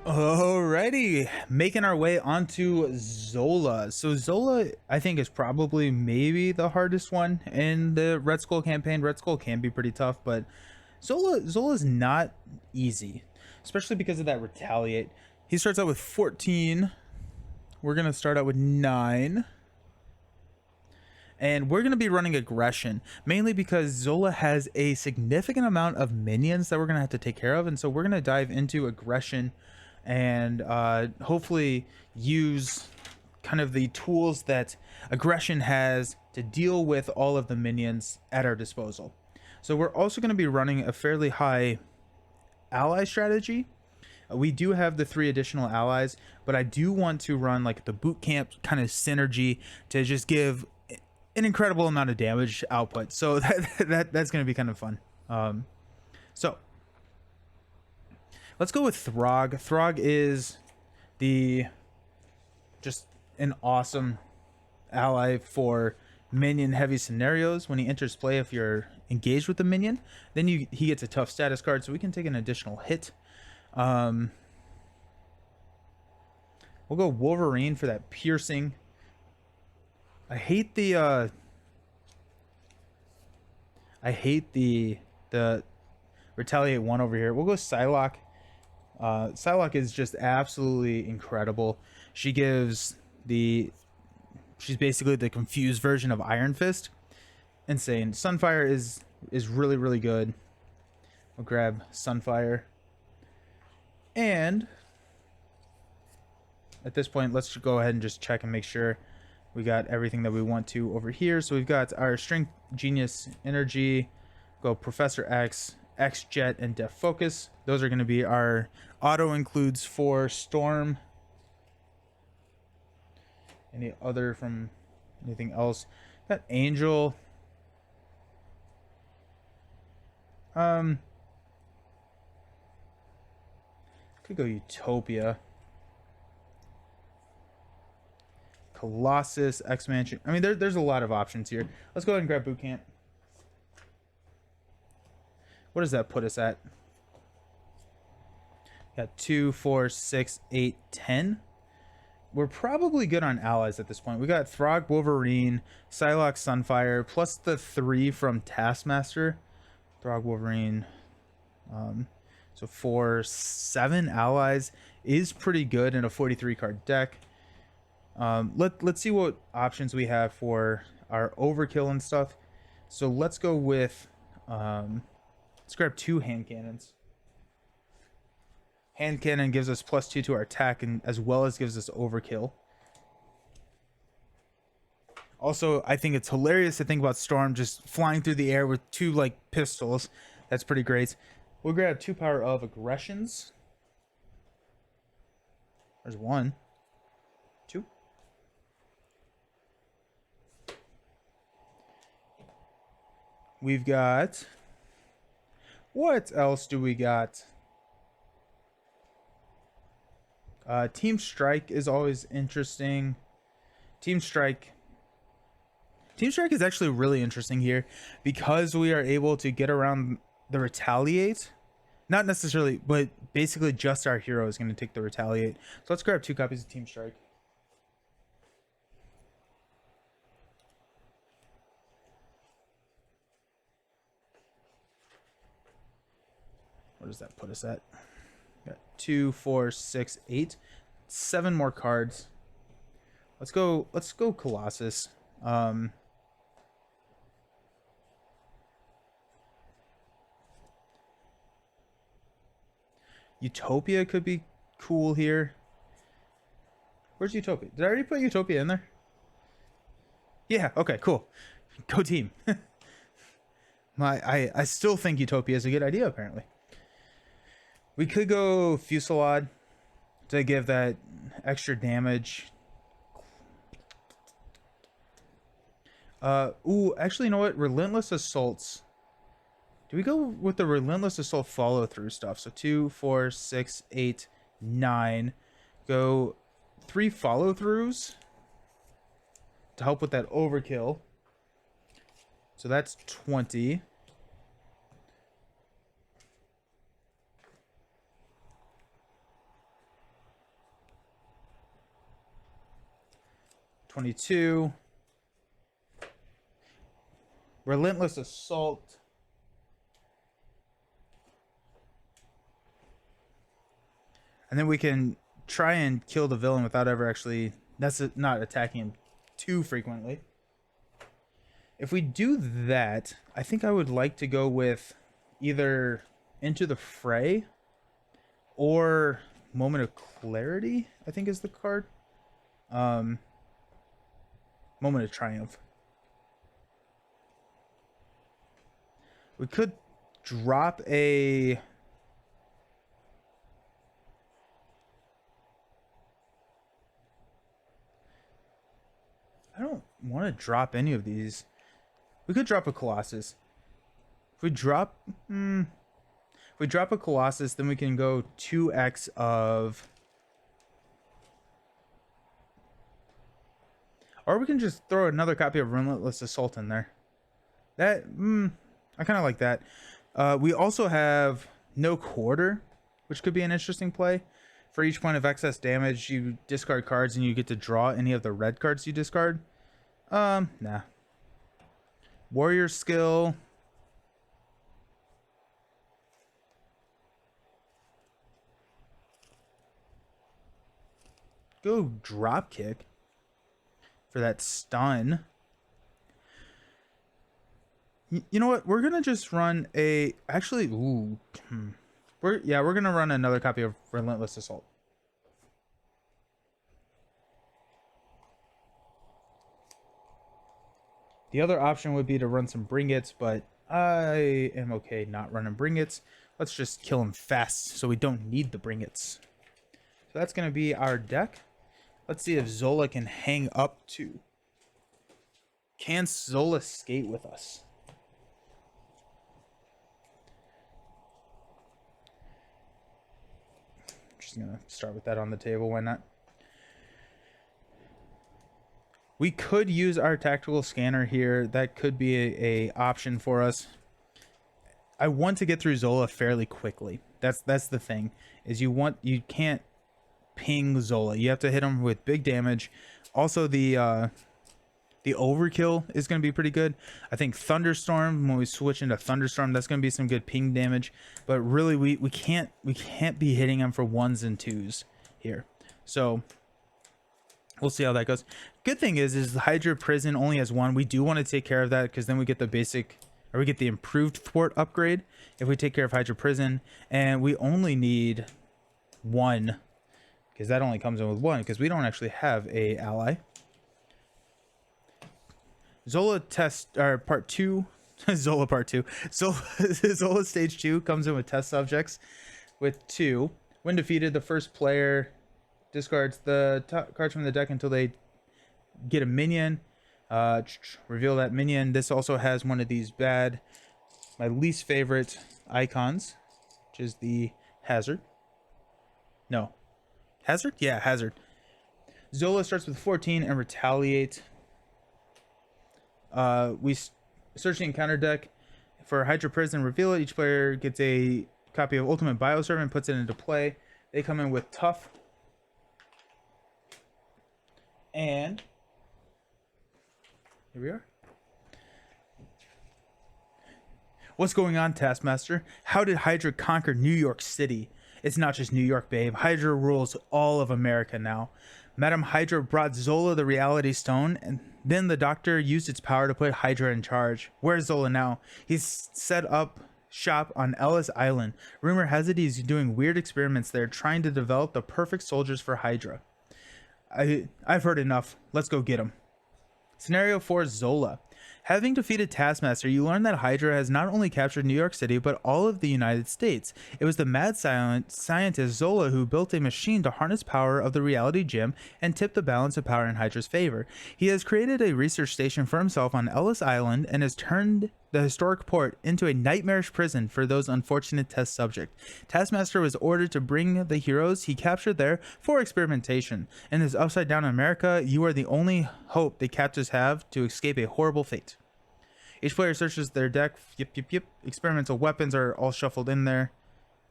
Alrighty, making our way onto Zola. So Zola, I think, is probably maybe the hardest one in the Red Skull campaign. Red Skull can be pretty tough, but Zola's not easy, especially because of that retaliate. He starts out with 14. We're gonna start out with 9. And we're going to be running aggression, mainly because Zola has a significant amount of minions that we're going to have to take care of. And so we're going to dive into aggression and hopefully use kind of the tools that aggression has to deal with all of the minions at our disposal. So we're also going to be running a fairly high ally strategy. We do have the 3 additional allies, but I do want to run like the boot camp kind of synergy to just give an incredible amount of damage output. So that's going to be kind of fun. So let's go with Throg. Throg is just an awesome ally for minion heavy scenarios. When he enters play, if you're engaged with the minion, then he gets a tough status card, so we can take an additional hit. We'll go Wolverine for that piercing. I hate the retaliate 1 over here. We'll go Psylocke. Psylocke is just absolutely incredible. She's basically the confused version of Iron Fist. Insane. Sunfire is really, really good. We'll grab Sunfire. And at this point, let's go ahead and just check and make sure we got everything that we want to over here. So we've got our Strength, Genius, Energy, go Professor X, X-Jet, and Def Focus. Those are going to be our auto includes for Storm. Any other from anything else? Got Angel. Could go Utopia. Colossus, X-Mansion. I mean, there's a lot of options here. Let's go ahead and grab Boot Camp. What does that put us at? Got 2, 4, 6, 8, 10. We're probably good on allies at this point. We got Throg, Wolverine, Psylocke, Sunfire, plus the 3 from Taskmaster. Throg, Wolverine. So 4, 7 allies is pretty good in a 43 card deck. Let's see what options we have for our overkill and stuff. So let's go with let's grab 2 hand cannons. Hand cannon gives us +2 to our attack, and as well as gives us overkill. Also, I think it's hilarious to think about Storm just flying through the air with 2 like pistols. That's pretty great. We'll grab 2 power of aggressions. There's 1, 2. We've got, what else do we got? Team Strike is always interesting. Team Strike is actually really interesting here because we are able to get around the retaliate. Not necessarily, but basically just our hero is going to take the retaliate. So let's grab 2 copies of Team Strike. What does that put us at? Got 2, 4, 6, 8, 7 more cards. Let's go Colossus. Utopia could be cool here. Where's Utopia? Did I already put Utopia in there? Yeah, okay, cool. Go team. I still think Utopia is a good idea, apparently. We could go Fusillade to give that extra damage. Ooh, actually, you know what? Relentless Assaults. Do we go with the Relentless Assault follow-through stuff? So 2, 4, 6, 8, 9. Go 3 follow-throughs to help with that overkill. So that's 20. 22. Relentless Assault. And then we can try and kill the villain without ever actually... That's not attacking him too frequently. If we do that, I think I would like to go with either Into the Fray or Moment of Clarity, I think is the card. Moment of Triumph. We could drop a... I don't want to drop any of these. We could drop a Colossus. If we drop... if we drop a Colossus, then we can go 2x of... Or we can just throw another copy of Relentless Assault in there. That... I kind of like that. We also have No Quarter, which could be an interesting play. For each point of excess damage, you discard cards and you get to draw any of the red cards you discard. Nah. Warrior Skill. Go Drop Kick for that stun. You know what? We're gonna just run a... Actually, ooh. We're gonna run another copy of Relentless Assault. The other option would be to run some Bring Its, but I am okay not running Bring Its. Let's just kill him fast so we don't need the Bring Its. So that's gonna be our deck. Let's see if Zola can hang up too. Can Zola skate with us? Just gonna start with that on the table. Why not? We could use our tactical scanner here. That could be a option for us. I want to get through Zola fairly quickly. That's the thing. Is you can't ping Zola. You have to hit him with big damage. Also, the overkill is going to be pretty good. I think Thunderstorm, when we switch into Thunderstorm, that's going to be some good ping damage. But really, we can't be hitting him for 1s and 2s here. So we'll see how that goes. Good thing is the Hydra Prison only has 1. We do want to take care of that because then we get the basic, or we get the improved thwart upgrade if we take care of Hydra Prison, and we only need 1 because that only comes in with 1 because we don't actually have a ally. Zola test, or part 2, Zola part 2. Zola stage 2 comes in with test subjects with 2. When defeated, the first player discards the cards from the deck until they get a minion. Reveal that minion. This also has one of these my least favorite icons, which is the Hazard. No. Hazard? Yeah, Hazard. Zola starts with 14 and Retaliate. We search the encounter deck for Hydra Prison, reveal it. Each player gets a copy of Ultimate Bioservant and puts it into play. They come in with Tough. And here we are. What's going on, Taskmaster? How did Hydra conquer New York City? It's not just New York, babe. Hydra rules all of America now. Madam Hydra brought Zola the Reality Stone, and then the Doctor used its power to put Hydra in charge. Where's Zola now? He's set up shop on Ellis Island. Rumor has it he's doing weird experiments there, trying to develop the perfect soldiers for Hydra. I've heard enough. Let's go get him. Scenario 4, Zola. Having defeated Taskmaster, you learn that Hydra has not only captured New York City, but all of the United States. It was the mad scientist Zola who built a machine to harness power of the reality gem and tip the balance of power in Hydra's favor. He has created a research station for himself on Ellis Island and has turned the historic port into a nightmarish prison for those unfortunate test subjects. Taskmaster was ordered to bring the heroes he captured there for experimentation. In this upside-down America, you are the only hope the captors have to escape a horrible fate. Each player searches their deck. Yep. Experimental weapons are all shuffled in there.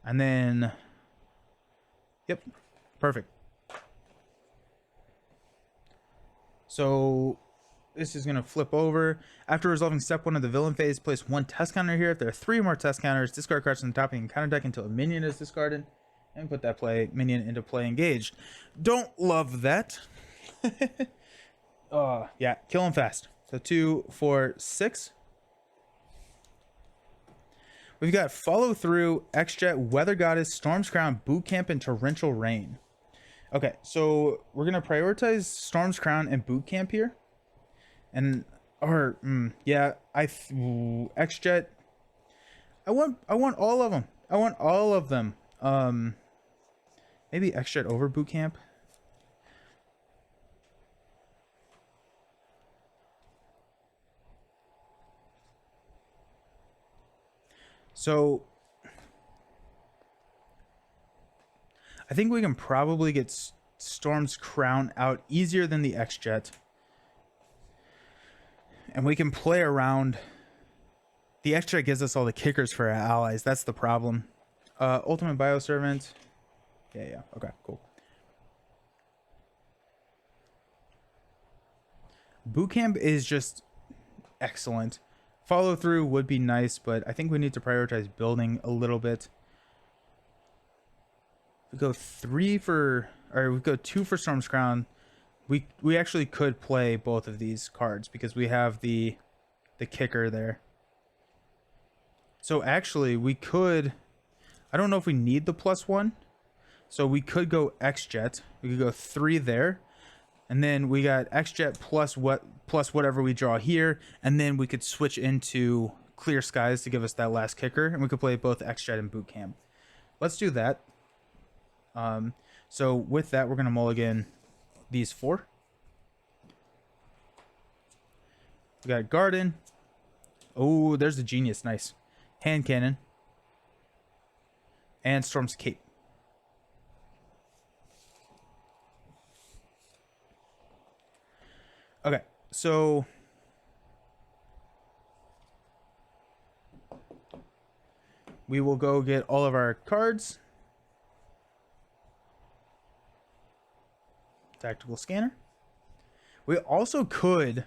And then... Yep. Perfect. So this is going to flip over. After resolving step 1 of the villain phase, place 1 test counter here. If there are 3 more test counters, discard cards from the top of your counter deck until a minion is discarded, and put that minion into play engaged. Don't love that. Yeah, kill him fast. So 2, 4, 6. We've got Follow Through, X-Jet, Weather Goddess, Storm's Crown, Boot Camp, and Torrential Rain. Okay, so we're going to prioritize Storm's Crown and Boot Camp here. And, yeah, X-Jet. I want all of them. I want all of them. Maybe X-Jet over Boot Camp. So I think we can probably get Storm's Crown out easier than the X-Jet. And we can play around. The X-Jet gives us all the kickers for our allies. That's the problem. Ultimate Bioservant. Yeah. Okay, cool. Boot Camp is just excellent. Follow Through would be nice, but I think we need to prioritize building a little bit. We go 2 for Storm's Crown. We actually could play both of these cards because we have the kicker there. So actually we could, I don't know if we need the +1. So we could go X-Jet. We could go 3 there. And then we got X-Jet plus whatever we draw here, and then we could switch into Clear Skies to give us that last kicker, and we could play both X-Jet and Boot Camp. Let's do that. So with that, we're gonna mulligan these 4. We got Garden. Oh, there's the Genius, nice. Hand Cannon. And Storm's Cape. Okay, so we will go get all of our cards. Tactical Scanner. We also could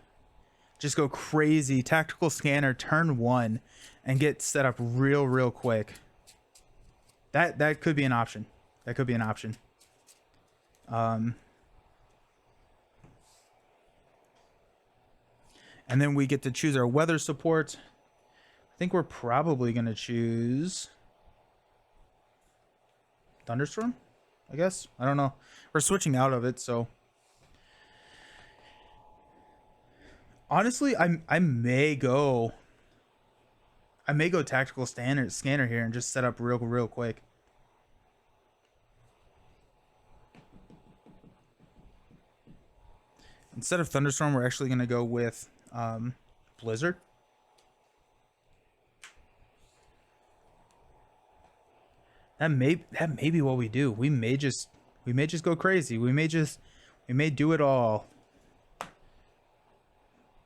just go crazy. Tactical Scanner turn 1 and get set up real quick. That could be an option. That could be an option. And then we get to choose our weather support. I think we're probably going to choose Thunderstorm, I guess. I don't know. We're switching out of it, so. Honestly, I may go Tactical Scanner here and just set up real quick. Instead of Thunderstorm, we're actually going to go with Blizzard. That may be what we do. We may just go crazy. We may do it all.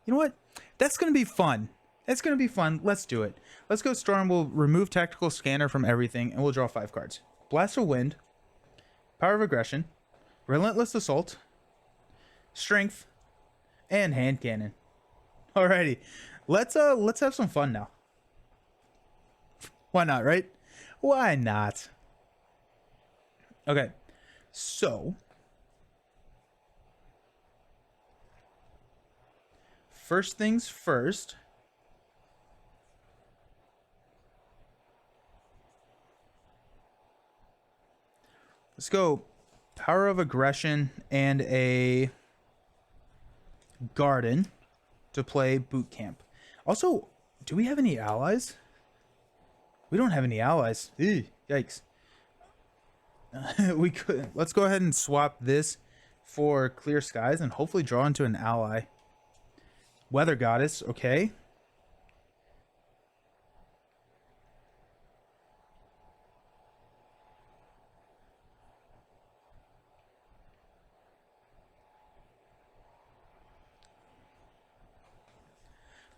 You know what? That's going to be fun. That's going to be fun. Let's do it. Let's go Storm. We'll remove Tactical Scanner from everything, and we'll draw 5 cards. Blast of Wind, Power of Aggression, Relentless Assault, Strength, and Hand Cannon. Alrighty, let's have some fun now. Why not, right? Why not? Okay, so first things first. Let's go Power of Aggression and a Garden to play Boot Camp. Also, do we have any allies? We don't have any allies. Ew, yikes. We could. Let's go ahead and swap this for Clear Skies and hopefully draw into an ally. Weather Goddess, okay.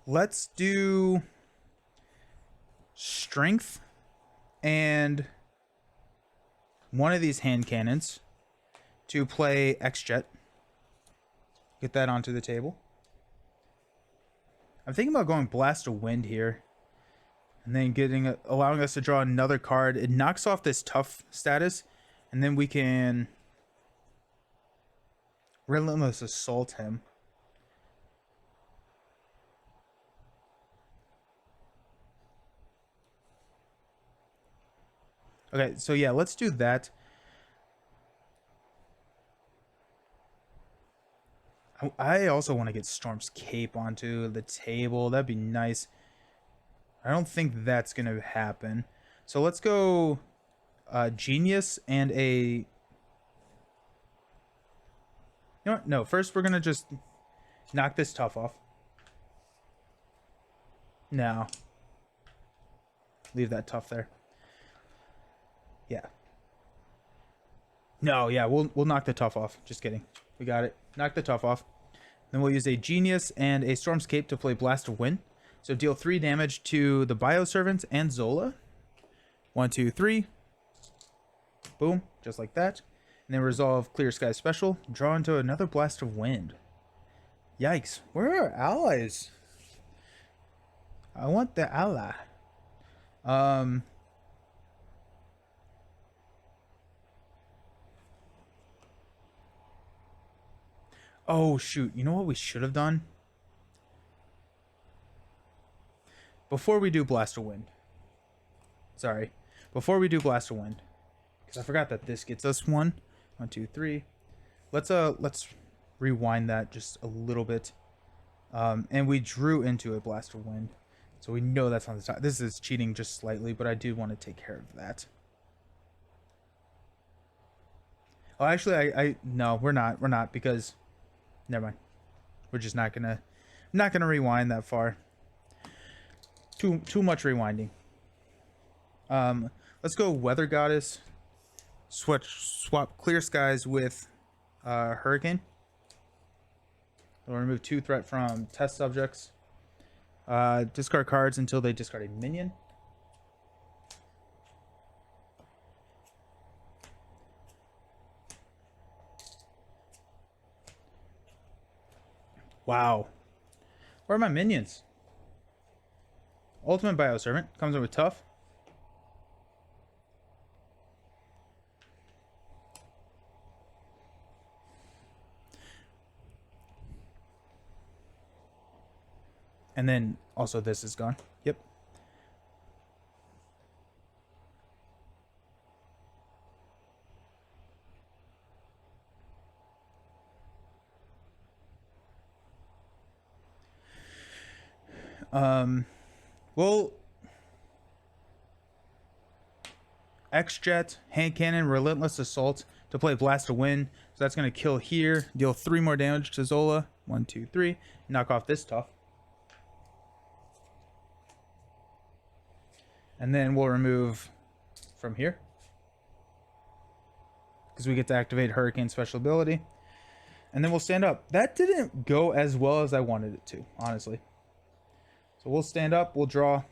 Let's do Strength and one of these hand cannons to play X-Jet. Get that onto the table. I'm thinking about going Blast of Wind here. And then allowing us to draw another card. It knocks off this tough status. And then we can Relentless Assault him. Okay, so yeah, let's do that. I also want to get Storm's Cape onto the table. That'd be nice. I don't think that's going to happen. So let's go Genius and a... You know what? No, first we're going to just knock this tough off. No. Leave that tough there. Yeah. No, yeah, we'll knock the tough off. Just kidding. We got it. Knock the tough off. Then we'll use a Genius and a Storm's Cape to play Blast of Wind. So deal 3 damage to the Bioservants and Zola. 1, 2, 3. Boom. Just like that. And then resolve Clear Sky Special. Draw into another Blast of Wind. Yikes. Where are our allies? I want the ally. Oh, shoot. You know what we should have done? Before we do Blast of Wind. Sorry. Before we do Blast of Wind. Because I forgot that this gets us 1. 1, 2, 3. Let's rewind that just a little bit. And we drew into a Blast of Wind. So we know that's on the top. This is cheating just slightly, but I do want to take care of that. Oh, actually, no, we're not, because... Never mind. We're just not gonna rewind that far. Too much rewinding. Let's go Weather Goddess. Swap Clear Skies with Hurricane. We'll remove 2 threat from test subjects. Discard cards until they discard a minion. Wow. Where are my minions? Ultimate Bioservant. Comes in with tough. And then also this is gone. Yep. Well, X-Jet, Hand Cannon, Relentless Assault to play Blast of Wind. So that's going to kill here. Deal 3 more damage to Zola. 1, 2, 3. Knock off this tough. And then we'll remove from here. Because we get to activate Hurricane Special Ability. And then we'll stand up. That didn't go as well as I wanted it to, honestly. So we'll stand up. We'll draw.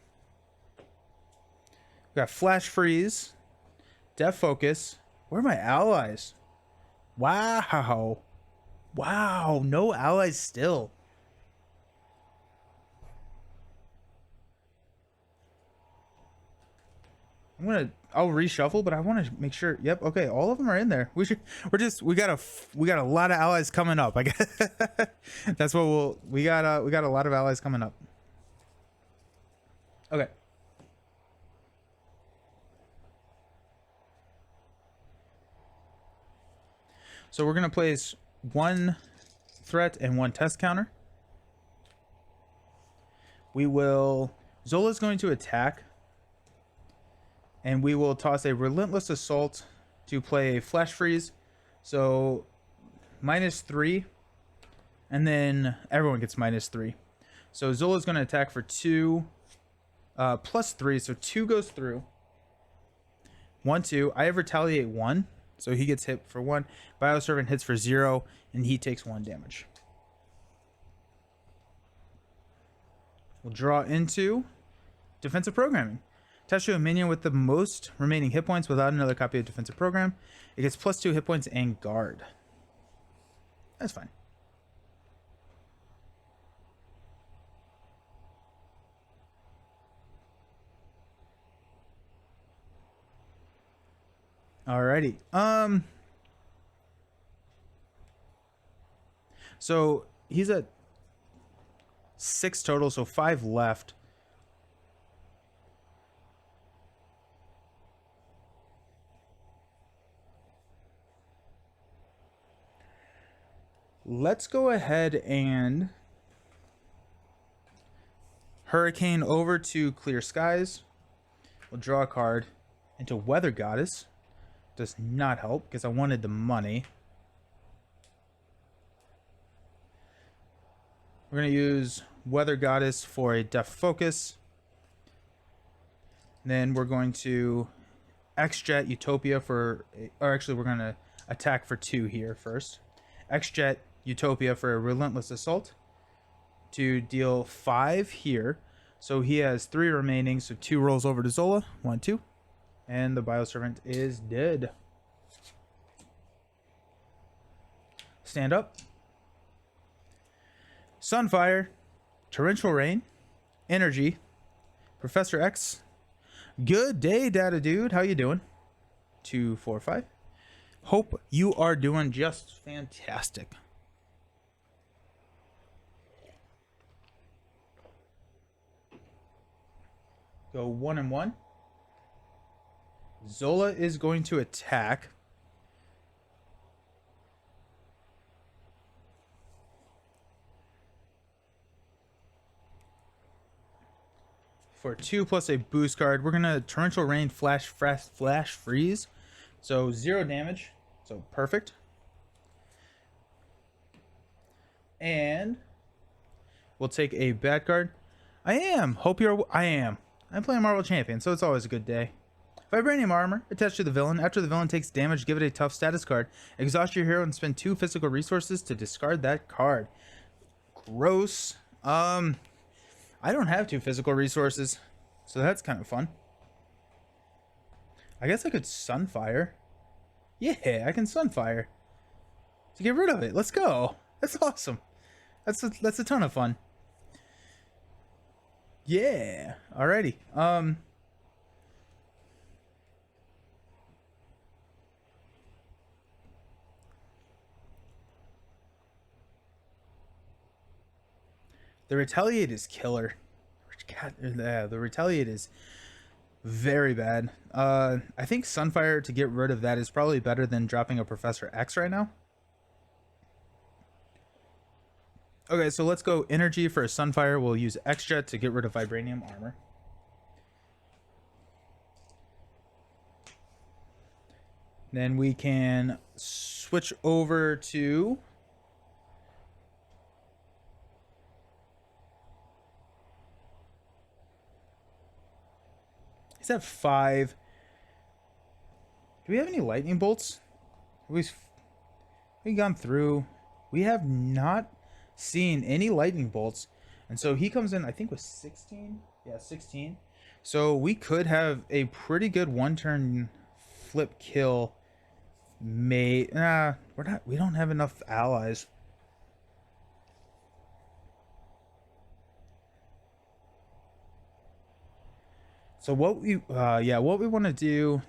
We got Flash Freeze. Def Focus. Where are my allies? Wow. Wow. No allies still. I'll reshuffle, but I want to make sure. Yep. Okay. All of them are in there. We got a lot of allies coming up. I guess that's what we got a lot of allies coming up. Okay. So we're going to place 1 threat and 1 test counter. Zola's going to attack. And we will toss a Relentless Assault to play a Flash Freeze. So -3. And then everyone gets -3. So Zola's going to attack for 2. +3. So 2 goes through. 1, 2. I have Retaliate 1. So he gets hit for 1. Bioservant hits for 0. And he takes 1 damage. We'll draw into Defensive Programming. Attach to a minion with the most remaining hit points without another copy of Defensive Program. It gets +2 hit points and guard. That's fine. Alrighty. So he's at 6 total, so 5 left. Let's go ahead and Hurricane over to Clear Skies. We'll draw a card into Weather Goddess. Does not help because I wanted the money. We're going to use Weather Goddess for a Def Focus. Then we're going to X-Jet Utopia for... Or actually, we're going to attack for 2 here first. X-Jet Utopia for a Relentless Assault to deal 5 here. So he has 3 remaining, so 2 rolls over to Zola. 1, 2. And the Bioservant is dead. Stand up. Sunfire, Torrential Rain, Energy, Professor X. Good day, Data Dude. How you doing? 2, 4, 5. Hope you are doing just fantastic. Go 1 and 1. Zola is going to attack. For 2 plus a boost card, we're gonna Torrential Rain Flash Freeze. So 0 damage. So perfect. And we'll take a bad card. I am I'm playing Marvel Champion, so it's always a good day. Vibranium Armor attached to the villain. After the villain takes damage, give it a tough status card. Exhaust your hero and spend 2 physical resources to discard that card. Gross. I don't have 2 physical resources, so that's kind of fun. I guess I could Sunfire. Yeah, I can Sunfire to get rid of it. Let's go. That's awesome. That's a ton of fun. Yeah. Alrighty. The Retaliate is killer. God, the Retaliate is very bad. I think Sunfire to get rid of that is probably better than dropping a Professor X right now. Okay, so let's go Energy for a Sunfire. We'll use X-Jet to get rid of Vibranium Armor. Then we can switch over to... He's at 5. Do we have any lightning bolts? We've gone through. We have not seen any lightning bolts. And so he comes in, I think, with 16. Yeah, 16. So we could have a pretty good 1-turn flip kill. We don't have enough allies. So what we want to do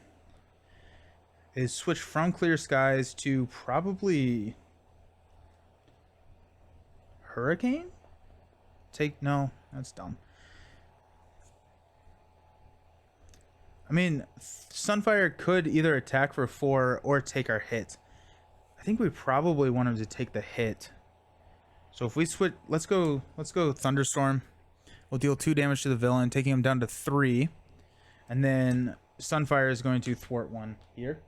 is switch from Clear Skies to probably Hurricane? No, that's dumb. I mean, Sunfire could either attack for 4 or take our hit. I think we probably want him to take the hit. So if we switch, let's go Thunderstorm. We'll deal 2 damage to the villain, taking him down to 3. And then Sunfire is going to thwart 1 here.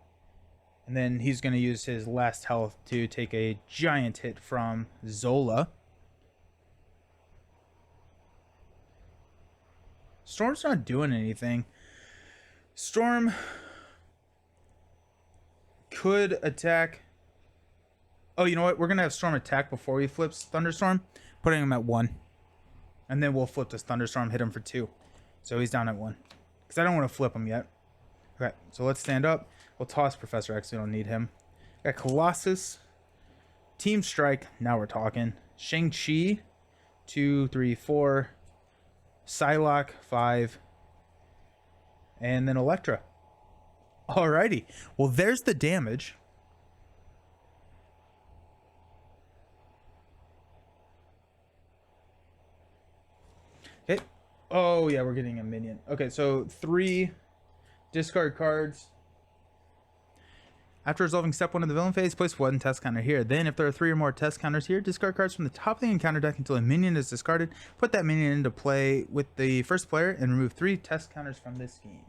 And then he's going to use his last health to take a giant hit from Zola. Storm's not doing anything. Storm could attack. Oh, you know what? We're going to have Storm attack before he flips Thunderstorm, putting him at 1. And then we'll flip this Thunderstorm, hit him for 2. So he's down at 1. Because I don't want to flip him yet. Okay, so let's stand up. We'll toss Professor X. We don't need him. Got Colossus. Team Strike. Now we're talking. Shang-Chi. 2, 3, 4. Psylocke. 5. And then Elektra. Alrighty. Well, there's the damage. Okay. Oh, yeah, we're getting a minion. Okay, so 3 discard cards. After resolving step 1 of the villain phase, place 1 test counter here. Then, if there are 3 or more test counters here, discard cards from the top of the encounter deck until a minion is discarded. Put that minion into play with the first player and remove 3 test counters from this game.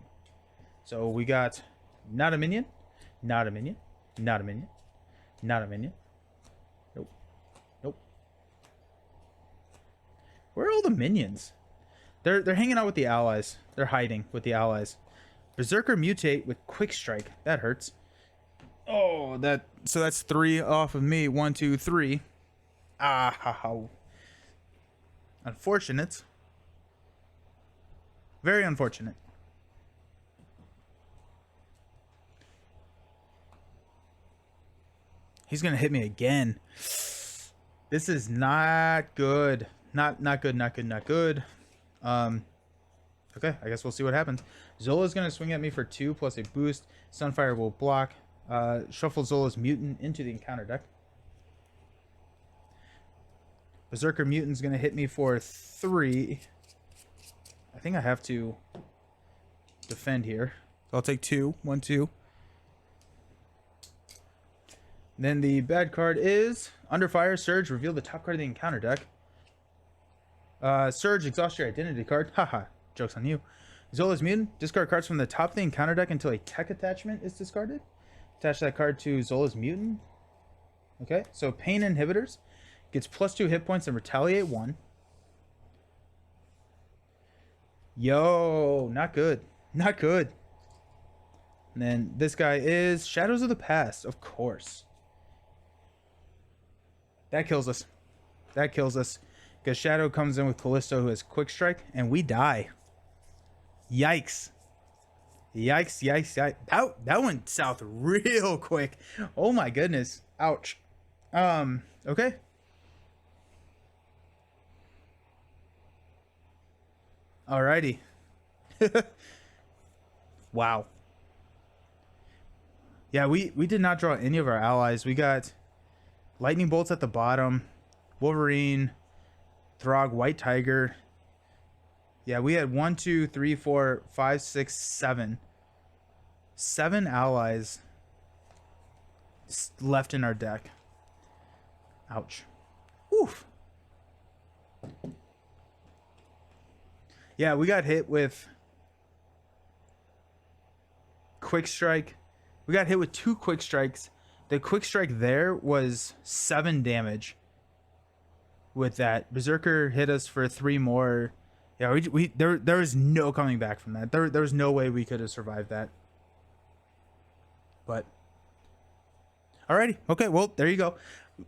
So we got not a minion, not a minion, not a minion, not a minion. Nope. Nope. Where are all the minions? They're hanging out with the allies. They're hiding with the allies. Berserker mutate with quick strike. That hurts. Oh, so that's 3 off of me. 1, 2, 3. Ah, how unfortunate. Very unfortunate. He's gonna hit me again. This is not good. Not good. Not good. Not good. Okay, I guess we'll see what happens. Zola's gonna swing at me for 2 plus a boost. Sunfire will block. Shuffle Zola's mutant into the encounter deck. Berserker mutant's gonna hit me for 3. I think I have to defend here. So I'll take 2. 1, 2. Then the bad card is Under Fire, Surge, reveal the top card of the encounter deck. Surge, exhaust your identity card. Haha, joke's on you. Zola's mutant, discard cards from the top of the encounter deck until a tech attachment is discarded. Attach that card to Zola's mutant. Okay, so Pain Inhibitors gets +2 hit points and retaliate 1. Yo, not good. Not good. And then this guy is Shadows of the Past, of course. That kills us. That kills us. Because Shadow comes in with Callisto, who has Quick Strike, and we die. Yikes. Yikes, yikes, yikes. That went south real quick. Oh my goodness. Ouch. Okay. Alrighty. Wow. Yeah, we did not draw any of our allies. We got Lightning Bolts at the bottom, Wolverine, Throg, White Tiger. Yeah, we had 1, 2, 3, 4, 5, 6, 7. 7 allies left in our deck. Ouch. Oof. Yeah, we got hit with Quick Strike. We got hit with 2 Quick Strikes. The Quick Strike there was 7 damage. With that, Berserker hit us for 3 more. Yeah, there was no coming back from that. There was no way we could have survived that. But alrighty, okay, well, there you go.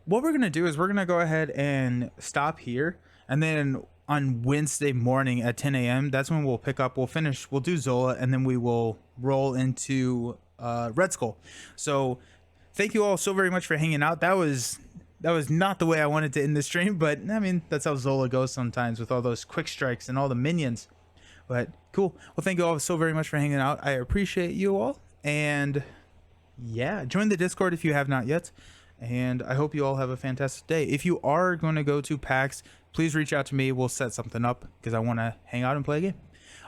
What we're gonna do is we're gonna go ahead and stop here, and then on Wednesday morning at 10 a.m. that's when we'll pick up. We'll do Zola, and then we will roll into Red Skull. So thank you all so very much for hanging out. That was not the way I wanted to end the stream, but I mean, that's how Zola goes sometimes with all those quick strikes and all the minions. But cool. Well, thank you all so very much for hanging out. I appreciate you all. And yeah, join the Discord if you have not yet. And I hope you all have a fantastic day. If you are going to go to PAX, please reach out to me. We'll set something up because I want to hang out and play a game.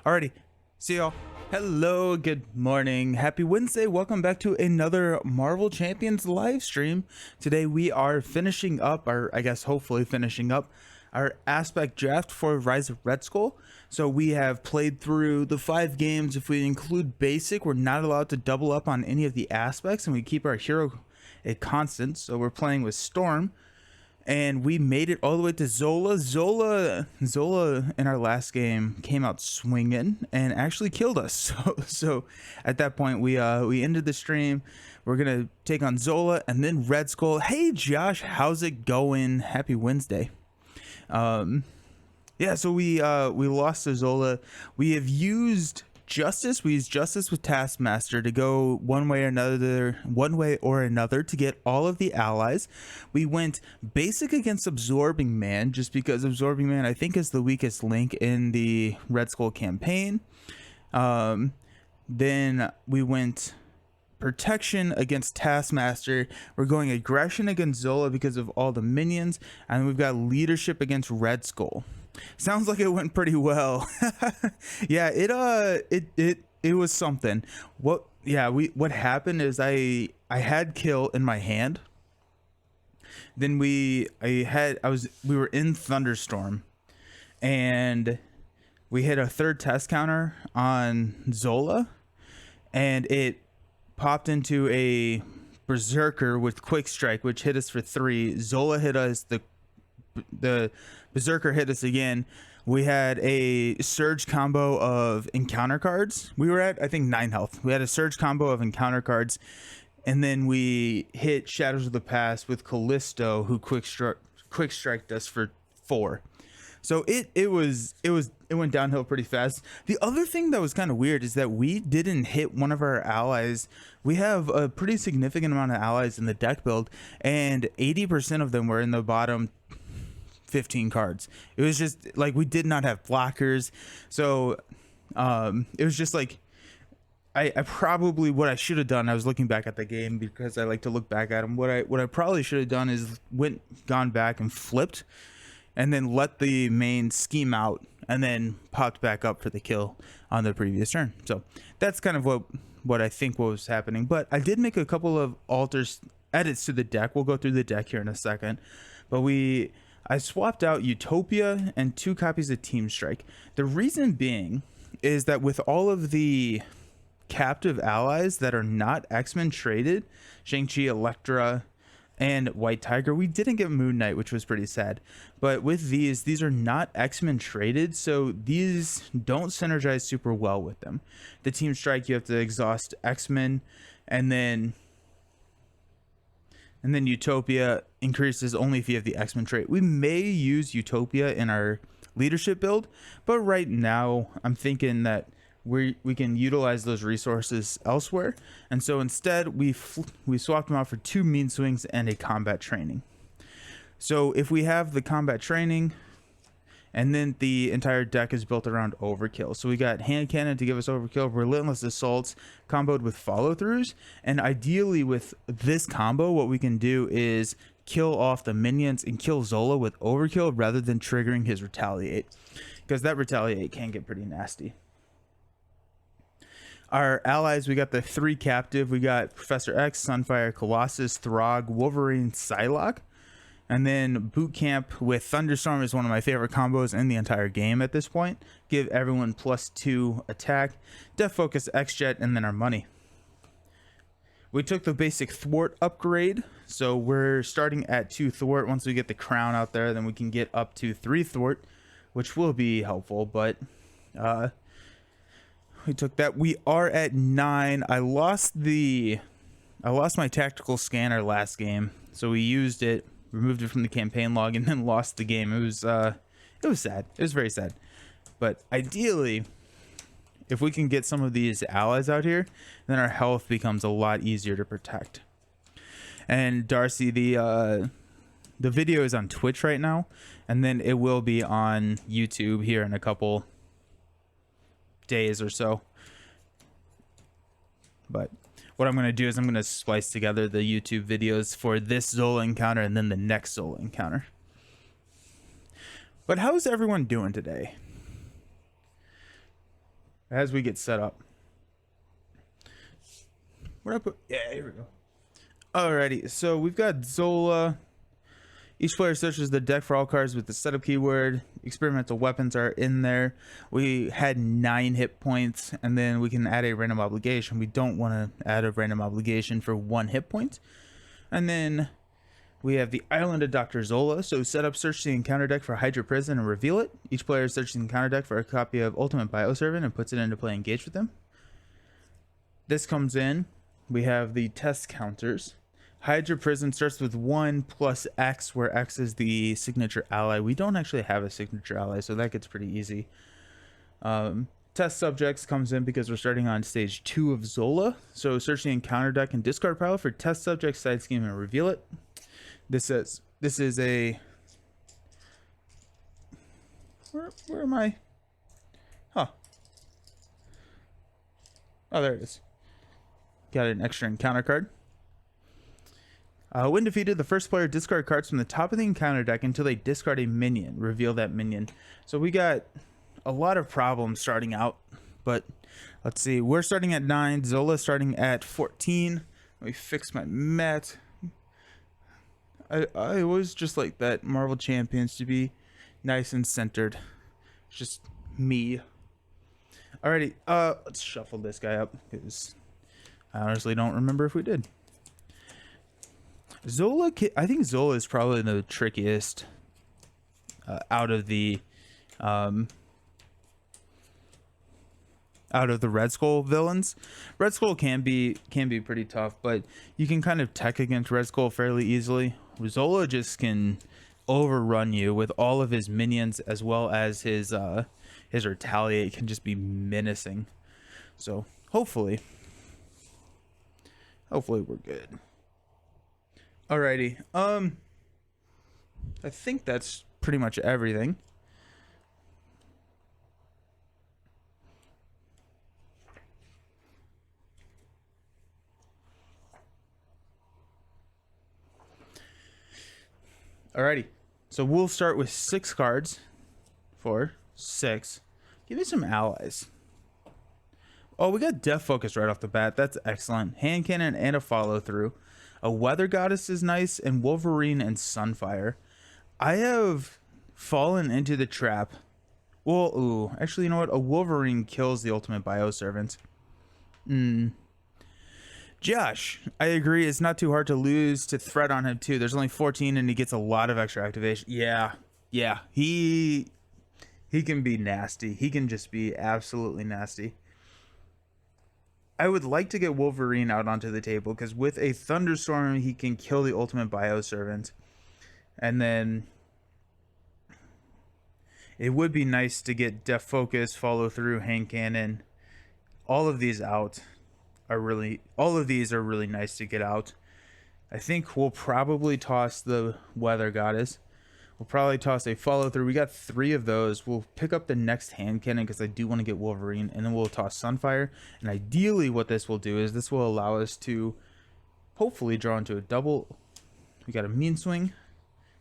Alrighty. See y'all. Hello, good morning, happy Wednesday. Welcome back to another Marvel Champions live stream. Today we are finishing up, or I guess hopefully finishing up, our aspect draft for Rise of Red Skull. So we have played through the 5 games. If we include basic, we're not allowed to double up on any of the aspects, and we keep our hero a constant. So we're playing with Storm, and we made it all the way to Zola. Zola in our last game came out swinging and actually killed us. So at that point we ended the stream. We're gonna take on Zola and then Red Skull. Hey Josh, how's it going? Happy Wednesday. Yeah, so we lost to Zola. We have used Justice. We used Justice with Taskmaster to go one way or another to get all of the allies. We went basic against Absorbing Man, just because Absorbing Man I think is the weakest link in the Red Skull campaign. Then we went protection against Taskmaster. We're going aggression against Zola because of all the minions, and we've got leadership against Red Skull. Sounds like it went pretty well. Yeah, it was something. What happened is I had kill in my hand. Then we were in Thunderstorm, and we hit a third test counter on Zola, and it popped into a Berserker with Quick Strike, which hit us for 3. Zola hit us, the Berserker hit us again. We had a surge combo of encounter cards. We were at, I think, 9 health. We had a surge combo of encounter cards, and then we hit Shadows of the Past with Callisto, who quick striked us for 4. So it went downhill pretty fast. The other thing that was kind of weird is that we didn't hit one of our allies. We have a pretty significant amount of allies in the deck build, and 80% of them were in the bottom 15 cards. It was just like we did not have blockers. So it was just like I probably, what I should have done, I was looking back at the game because I like to look back at them. What I probably should have done is gone back and flipped, and then let the main scheme out, and then popped back up for the kill on the previous turn. So that's kind of what I think was happening. But I did make a couple of edits to the deck. We'll go through the deck here in a second. But I swapped out Utopia and 2 copies of Team Strike. The reason being is that with all of the captive allies that are not X-Men traded, Shang-Chi, Elektra, and White Tiger, we didn't get Moon Knight, which was pretty sad. But with these are not X-Men traded, so these don't synergize super well with them. The Team Strike, you have to exhaust X-Men, and then Utopia increases only if you have the X-Men trait. We may use Utopia in our leadership build, but right now I'm thinking that we can utilize those resources elsewhere, and so instead we swapped them out for 2 mean swings and a combat training. So if we have the combat training, and then the entire deck is built around overkill. So we got hand cannon to give us overkill, relentless assaults comboed with follow throughs, and ideally with this combo what we can do is kill off the minions and kill Zola with overkill rather than triggering his retaliate, because that retaliate can get pretty nasty. Our allies, we got the 3 captive. We got Professor X, Sunfire, Colossus, Throg, Wolverine, Psylocke. And then Boot Camp with Thunderstorm is one of my favorite combos in the entire game at this point. Give everyone +2 attack, Def Focus, X-Jet, and then our money. We took the basic Thwart upgrade. So we're starting at 2 Thwart. Once we get the crown out there, then we can get up to 3 Thwart, which will be helpful. But we took that. We are at 9. I lost my tactical scanner last game, so we used it, removed it from the campaign log, and then lost the game. It was sad. It was very sad. But ideally, if we can get some of these allies out here, then our health becomes a lot easier to protect. And Darcy, the video is on Twitch right now, and then it will be on YouTube here in a couple days or so. But what I'm going to do is I'm going to splice together the YouTube videos for this Zola encounter and then the next Zola encounter. But how's everyone doing today as we get set up? Where I put, yeah, here we go. Alrighty, so we've got Zola. Each player searches the deck for all cards with the setup keyword. Experimental weapons are in there. We had 9 hit points, and then we can add a random obligation. We don't want to add a random obligation for 1 hit point. And then we have the Island of Dr. Zola. So set up, search the encounter deck for Hydra Prison and reveal it. Each player searches the encounter deck for a copy of Ultimate Bioservant and puts it into play engaged with them. This comes in. We have the test counters. Hydra Prison starts with 1 plus X, where X is the signature ally. We don't actually have a signature ally, so that gets pretty easy. Test subjects comes in because we're starting on stage 2 of Zola. So search the encounter deck and discard pile for test subject, side scheme, and reveal it. This is a... Where am I? Huh. Oh, there it is. Got an extra encounter card. When defeated, the first player discard cards from the top of the encounter deck until they discard a minion. Reveal that minion. So we got a lot of problems starting out, but let's see. We're starting at 9. Zola starting at 14. Let me fix my mat. I always just like that Marvel Champions to be nice and centered. It's just me. Alrighty, let's shuffle this guy up because I honestly don't remember if we did. Zola, I think Zola is probably the trickiest out of the Red Skull villains. Red Skull can be pretty tough, but you can kind of tech against Red Skull fairly easily. Zola just can overrun you with all of his minions, as well as his retaliate can just be menacing. So hopefully we're good. Alrighty. I think that's pretty much everything. Alrighty. So we'll start with 6 cards. 4, 6. Give me some allies. Oh, we got Death Focus right off the bat. That's excellent. Hand Cannon and a follow through. A Weather Goddess is nice, and Wolverine and Sunfire. I have fallen into the trap. Well, ooh, actually, you know what? A Wolverine kills the Ultimate Bioservant. Josh, I agree. It's not too hard to lose to threat on him too. There's only 14, and he gets a lot of extra activation. Yeah. He can be nasty. He can just be absolutely nasty. I would like to get Wolverine out onto the table because with a Thunderstorm, he can kill the Ultimate Bioservant. And then it would be nice to get Death Focus, Follow Through, Hand Cannon. All of these are really nice to get out. I think we'll probably toss the Weather Goddess. We'll probably toss a Follow Through. We got 3 of those. We'll pick up the next Hand Cannon because I do want to get Wolverine. And then we'll toss Sunfire. And ideally what this will do is this will allow us to hopefully draw into a double. We got a Mean Swing.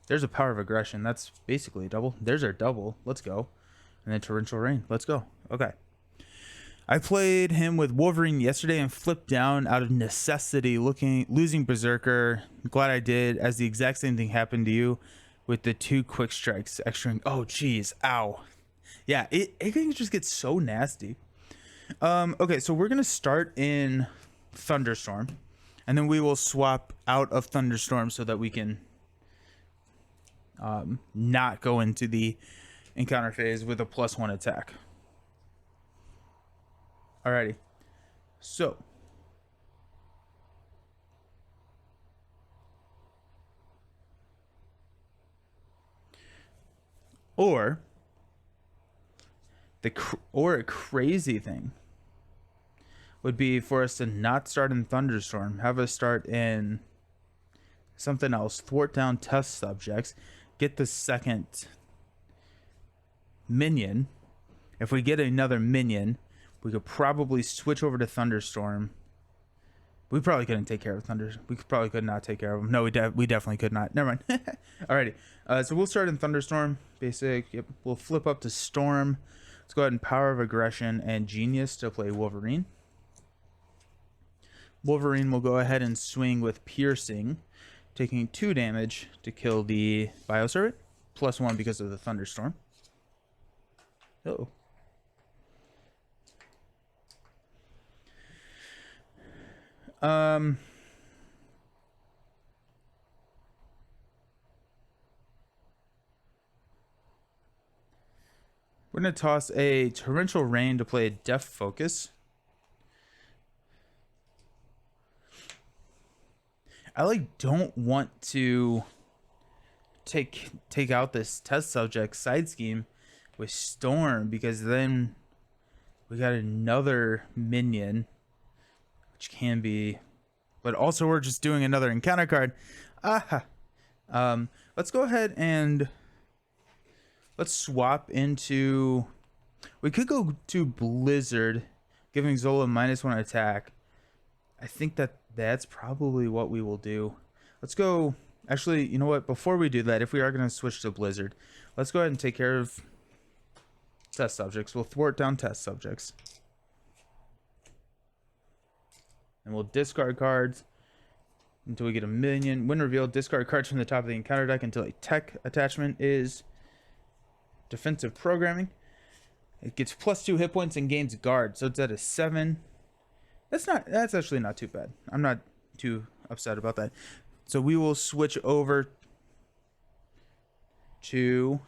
There's a Power of Aggression. That's basically a double. There's our double. Let's go. And then Torrential Rain. Let's go. Okay. I played him with Wolverine yesterday and flipped down out of necessity, losing Berserker. Glad I did, as the exact same thing happened to you with the 2 quick strikes. Extra. Oh, geez. Ow. Yeah, it can just get so nasty. Okay, so we're going to start in Thunderstorm. And then we will swap out of Thunderstorm so that we can not go into the encounter phase with a +1 attack. Alrighty. So. Or a crazy thing would be for us to not start in Thunderstorm, have us start in something else, thwart down test subjects, get the second minion. If we get another minion, we could probably switch over to Thunderstorm. We probably couldn't take care of Thunderstorm. We probably could not take care of him. No, we definitely could not. Never mind. Alrighty. So we'll start in Thunderstorm. Basic. Yep. We'll flip up to Storm. Let's go ahead and Power of Aggression and Genius to play Wolverine. Wolverine will go ahead and swing with Piercing, taking 2 damage to kill the Bioservant. +1 because of the Thunderstorm. Uh-oh. We're going to toss a Torrential Rain to play a Death Focus. I don't want to take out this test subject side scheme with Storm, because then we got another minion, which can be, but also we're just doing another encounter card. Let's go ahead and let's swap into, we could go to Blizzard, giving Zola -1 attack. I think that's probably what we will do. Let's go. Actually, you know what? Before we do that, if we are going to switch to Blizzard, let's go ahead and take care of test subjects. We'll thwart down test subjects. And we'll discard cards until we get a minion. When revealed, discard cards from the top of the encounter deck until a tech attachment is defensive programming. It gets +2 hit points and gains guard, so it's at a 7. That's actually not too bad. I'm not too upset about that. So we will switch over to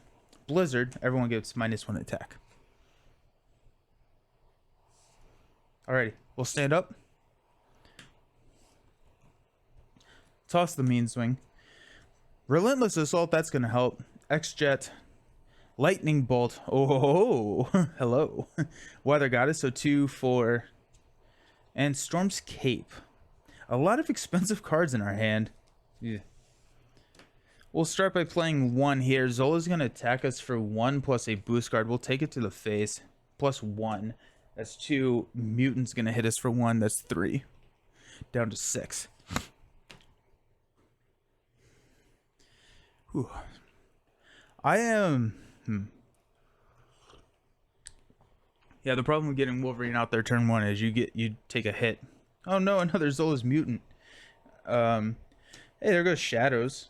Blizzard. Everyone gets -1 attack. Alrighty, we'll stand up. Toss the mean swing. Relentless Assault, that's going to help. X-Jet. Lightning Bolt. Oh, hello. Weather Goddess, so 2, 4. And Storm's Cape. A lot of expensive cards in our hand. Yeah. We'll start by playing 1 here. Zola's going to attack us for 1 plus a boost card. We'll take it to the face. +1. That's 2. Mutant's going to hit us for 1. That's 3. Down to 6. Whew. I am... Yeah, the problem with getting Wolverine out there turn 1 is you take a hit. Oh no, another Zola's Mutant. Hey, there goes Shadows.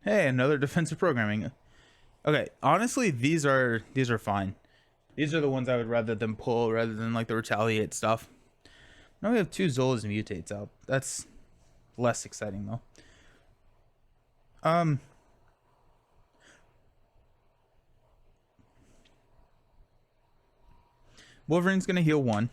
Hey, another defensive programming. Okay, honestly, these are fine. These are the ones I would rather them pull rather than like the retaliate stuff. Now we have 2 Zolas and Mutates out. That's less exciting though. Wolverine's gonna heal 1.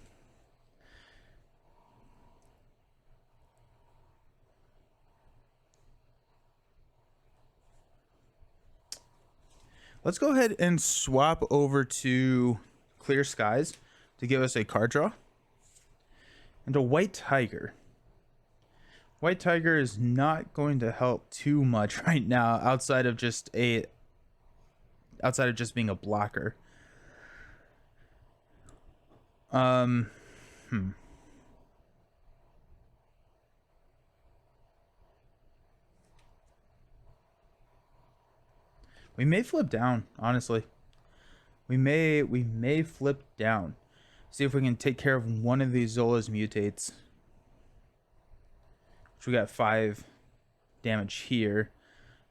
Let's go ahead and swap over to Clear Skies to give us a card draw. And a White Tiger. White Tiger is not going to help too much right now outside of just being a blocker. We may flip down, honestly. We may flip down. See if we can take care of one of these Zola's Mutates. Which we got 5 damage here.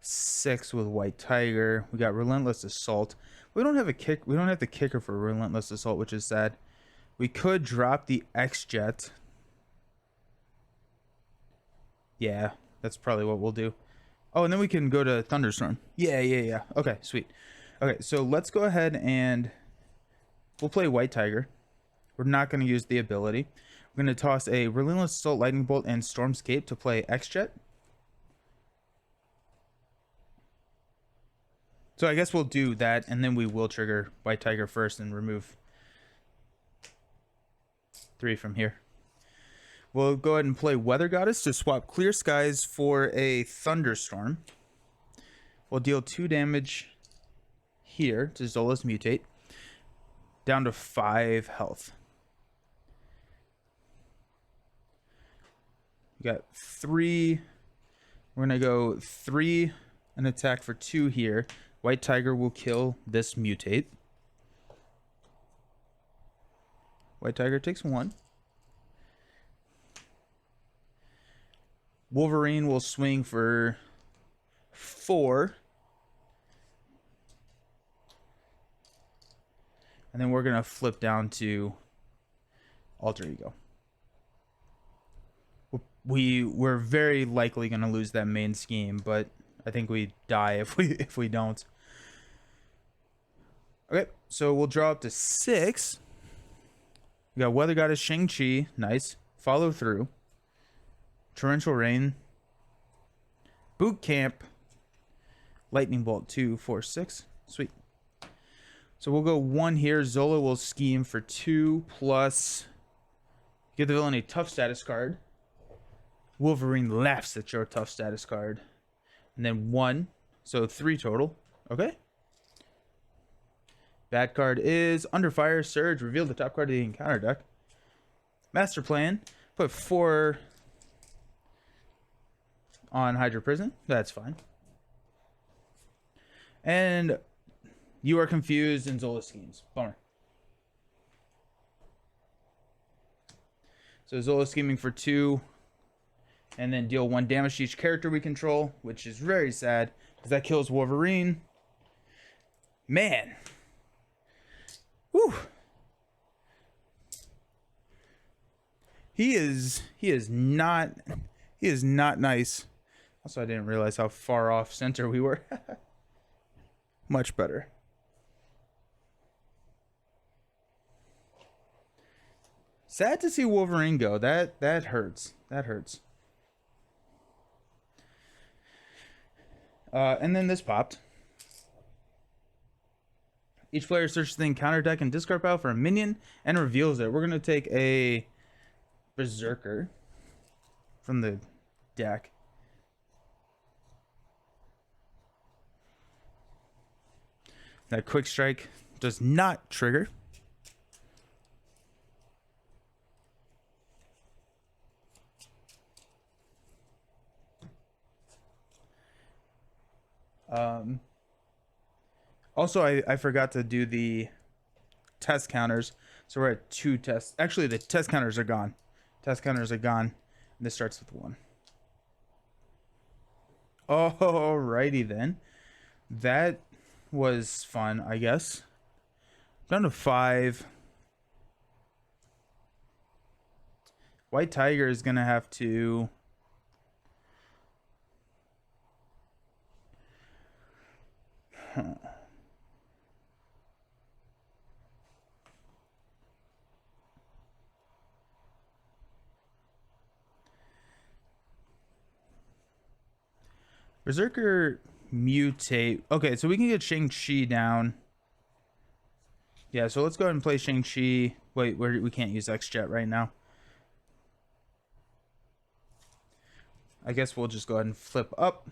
6 with White Tiger. We got Relentless Assault. We don't have the kicker for Relentless Assault, which is sad. We could drop the X-Jet. Yeah, that's probably what we'll do. Oh, and then we can go to Thunderstorm. Yeah. Okay, sweet. Okay, so let's go ahead and we'll play White Tiger. We're not going to use the ability. We're going to toss a Relentless Assault, Lightning Bolt, and Storm's Cape to play X-Jet. So I guess we'll do that, and then we will trigger White Tiger first and remove 3 from here. We'll go ahead and play Weather Goddess to swap Clear Skies for a Thunderstorm. We'll deal 2 damage here to Zola's Mutate. Down to 5 health. We got 3. We're going to go 3 and attack for 2 here. White Tiger will kill this Mutate. White Tiger takes 1. Wolverine will swing for 4. And then we're going to flip down to Alter Ego. We're very likely going to lose that main scheme, but I think we die if we don't. Okay, so we'll draw up to 6. We got Weather Goddess, Shang-Chi, nice. Follow through. Torrential Rain. Boot Camp. Lightning Bolt, 2, 4, 6. Sweet. So we'll go 1 here. Zola will scheme for 2 plus. Give the villain a tough status card. Wolverine laughs at your tough status card. and then 1. So 3 total. Okay. Bad card is Under Fire Surge. Reveal the top card of the encounter deck. Master Plan. Put 4 on Hydra Prison. That's fine. And you are confused in Zola schemes. Bummer. So Zola scheming for 2. And then deal 1 damage to each character we control, which is very sad because that kills Wolverine. Man. Whew. He is not nice. Also, I didn't realize how far off center we were. Much better. Sad to see Wolverine go. That hurts. That hurts. And then this popped. Each player searches the encounter deck and discard pile for a minion and reveals it. We're going to take a Berserker from the deck. That quick strike does not trigger. Also, I forgot to do the test counters. So we're at 2 tests. Actually, the test counters are gone. Test counters are gone. And this starts with 1. Alrighty then. That was fun, I guess. Down to 5. White Tiger is going to have to... Berserker mutate. Okay, so we can get Shang-Chi down. Yeah, so let's go ahead and play Shang-Chi. Wait, we can't use X-Jet right now. I guess we'll just go ahead and flip up.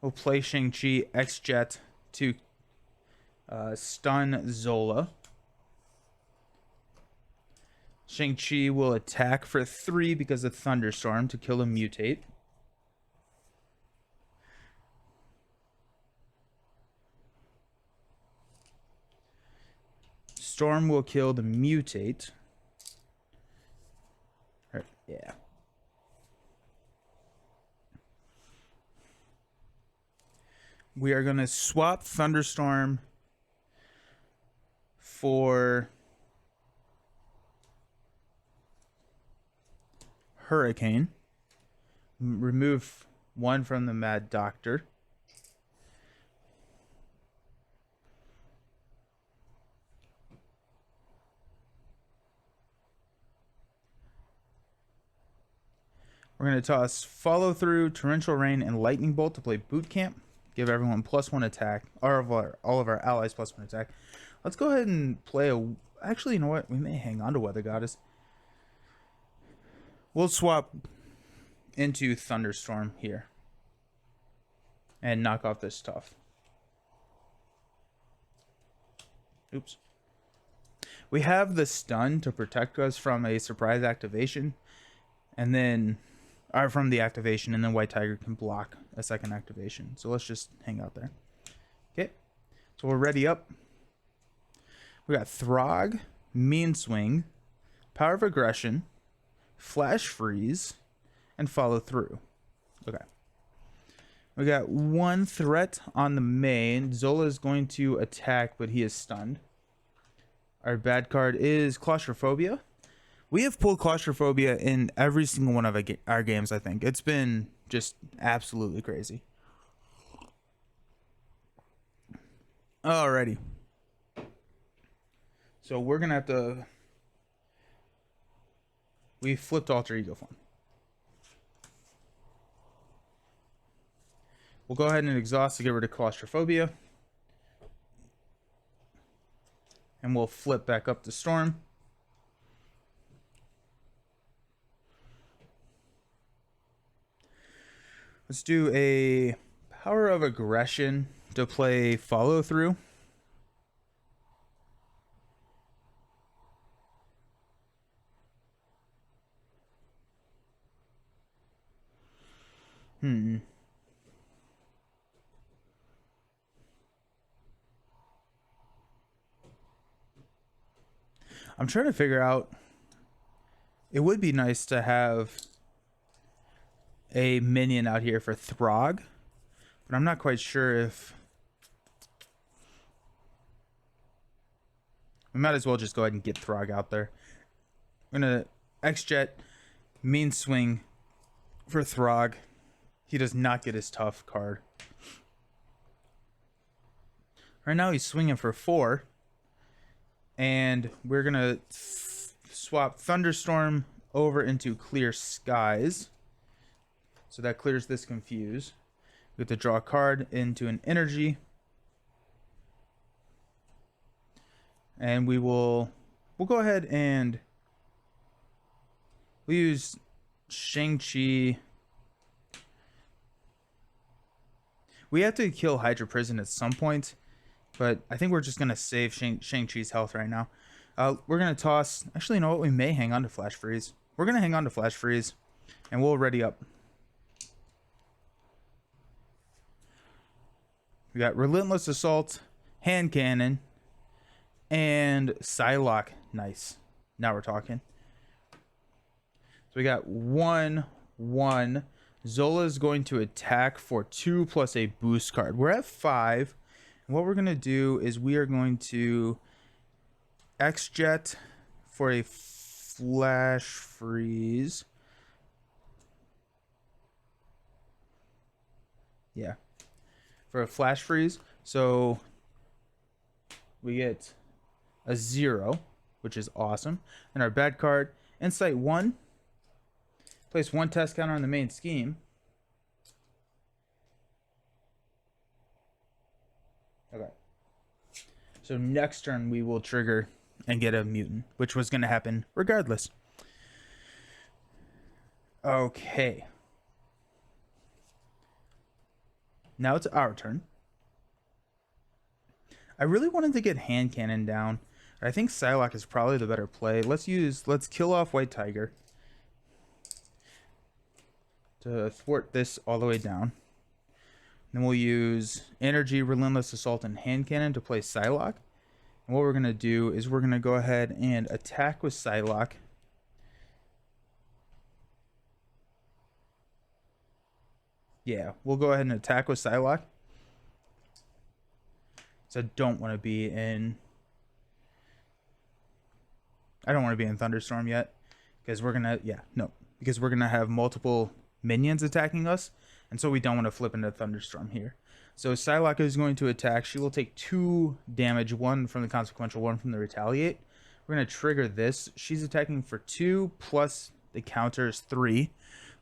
We'll play Shang-Chi X-Jet to stun Zola. Shang-Chi will attack for 3 because of Thunderstorm to kill a mutate. Storm will kill the mutate. Yeah. We are going to swap Thunderstorm for Hurricane. Remove 1 from the Mad Doctor. We're going to toss Follow Through, Torrential Rain, and Lightning Bolt to play Boot Camp. Give everyone +1 attack. Or all of our allies +1 attack. Let's go ahead and play a... Actually, you know what? We may hang on to Weather Goddess. We'll swap into Thunderstorm here. And knock off this Tough. Oops. We have the stun to protect us from a surprise activation. And then... Or from the activation, and then White Tiger can block a second activation. So let's just hang out there. Okay. So we're ready up. We got Throg, Mean Swing, Power of Aggression, Flash Freeze, and Follow Through. Okay. We got 1 threat on the main. Zola is going to attack, but he is stunned. Our bad card is Claustrophobia. We have pulled Claustrophobia in every single one of our games, I think. It's been just absolutely crazy. Alrighty. So we're going to have to... We flipped Alter Ego Form. We'll go ahead and exhaust to get rid of Claustrophobia. And we'll flip back up to Storm. Let's do a Power of Aggression to play Follow Through. I'm trying to figure out. It would be nice to have a minion out here for Throg, but I'm not quite sure if we might as well just go ahead and get Throg out there. I'm gonna X-Jet mean swing for Throg. He does not get his tough card. Right now he's swinging for 4, and we're gonna swap Thunderstorm over into Clear Skies, so that clears this Confuse. We have to draw a card into an energy, and we'll go ahead and we'll use Shang-Chi. We have to kill Hydra Prison at some point, but I think we're just gonna save Shang-Chi's health right now. We're gonna toss. Actually, you know what? We may hang on to Flash Freeze. We're gonna hang on to Flash Freeze, and we'll ready up. We got Relentless Assault, Hand Cannon, and Psylocke. Nice. Now we're talking. So we got 1/1. Zola is going to attack for 2 plus a boost card. We're at 5. And what we're going to do is we are going to X-Jet for a Flash Freeze. Yeah. For a Flash Freeze. So we get a 0, which is awesome. And our bad card, Insight 1. Place 1 test counter on the main scheme. Okay. So next turn we will trigger and get a mutant, which was going to happen regardless. Okay. Now it's our turn. I really wanted to get Hand Cannon down. I think Psylocke is probably the better play. Let's kill off White Tiger to thwart this all the way down. Then we'll use Energy, Relentless Assault, and Hand Cannon to play Psylocke. And what we're going to do is we're going to go ahead and attack with Psylocke. Yeah, we'll go ahead and attack with Psylocke. So I don't want to be in... I don't want to be in Thunderstorm yet. Because we're going to... Yeah, no. Because we're going to have multiple minions attacking us. And so we don't want to flip into Thunderstorm here. So Psylocke is going to attack. She will take 2 damage. 1 from the Consequential, 1 from the Retaliate. We're going to trigger this. She's attacking for 2 plus the counter is 3.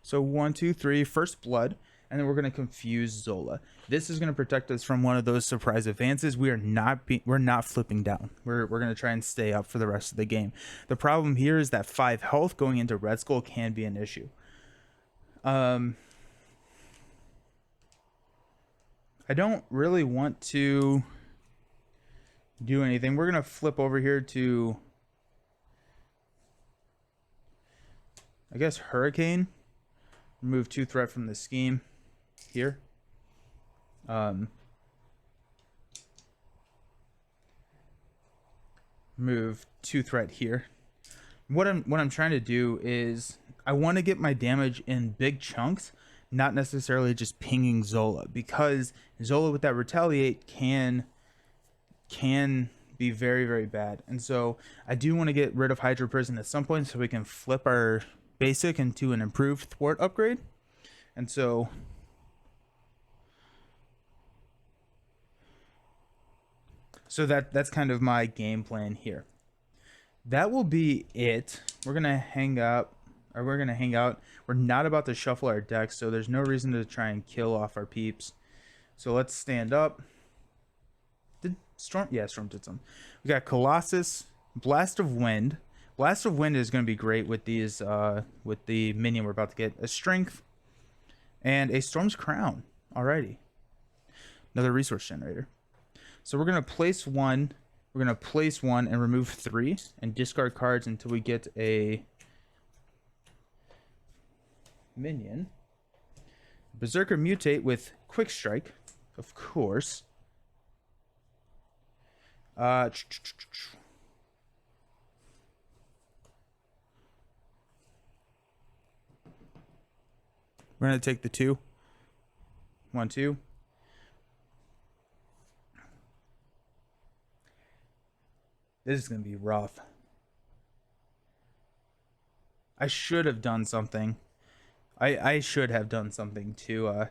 So 1, 2, 3. First Blood. And then we're going to confuse Zola. This is going to protect us from one of those surprise advances. We're not flipping down. We're going to try and stay up for the rest of the game. The problem here is that 5 health going into Red Skull can be an issue. I don't really want to do anything. We're going to flip over here to, I guess, Hurricane. Remove 2 threat from the scheme here. Move 2 threat here. What I'm trying to do is I want to get my damage in big chunks, not necessarily just pinging Zola, because Zola with that Retaliate can be very, very bad. And so I do want to get rid of Hydra Prison at some point so we can flip our basic into an improved thwart upgrade. And so that's kind of my game plan here. That will be it. We're gonna hang out. We're not about to shuffle our decks, so there's no reason to try and kill off our peeps. So let's stand up. Did Storm? Yeah, Storm did some. We got Colossus, Blast of Wind. Blast of Wind is going to be great with these, with the minion we're about to get. A Strength, and a Storm's Crown. Alrighty. Another resource generator. So we're going to place one. We're going to place one and remove 3 and discard cards until we get a minion. Berserker mutate with Quick Strike, of course. We're going to take the 2. 1, 2. This is going to be rough. I should have done something. I should have done something to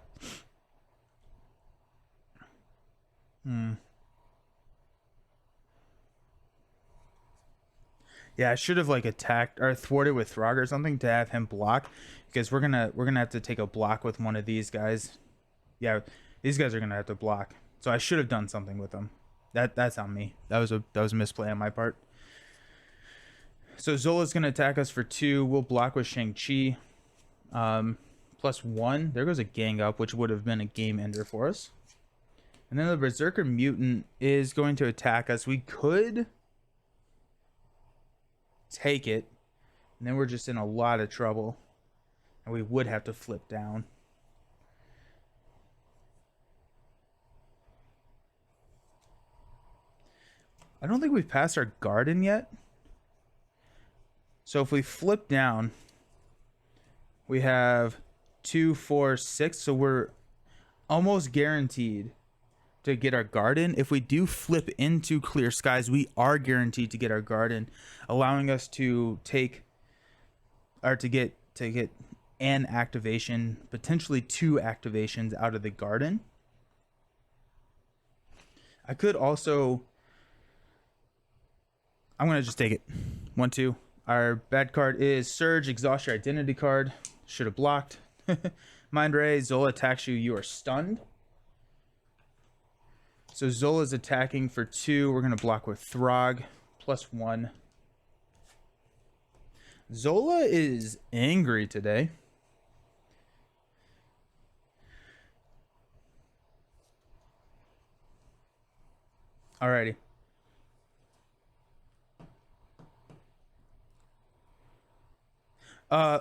Yeah, I should have like attacked or thwarted with Throg or something to have him block, because we're gonna have to take a block with one of these guys. Yeah, these guys are gonna have to block. So I should have done something with them. That's on me. That was a misplay on my part. So Zola's gonna attack us for 2. We'll block with Shang-Chi. +1. There goes a gang up, which would have been a game ender for us. And then the Berserker Mutant is going to attack us. We could take it, and then we're just in a lot of trouble, and we would have to flip down. I don't think we've passed our garden yet. So if we flip down, we have 2, 4, 6. So we're almost guaranteed to get our garden. If we do flip into Clear Skies, we are guaranteed to get our garden, allowing us to take or to get an activation, potentially 2 activations out of the garden. I could also, I'm gonna just take it. 1, 2. Our bad card is Surge. Exhaust your identity card. Should have blocked. Mind Ray. Zola attacks you. You are stunned. So Zola's attacking for 2. We're going to block with Throg. +1. Zola is angry today. Alrighty.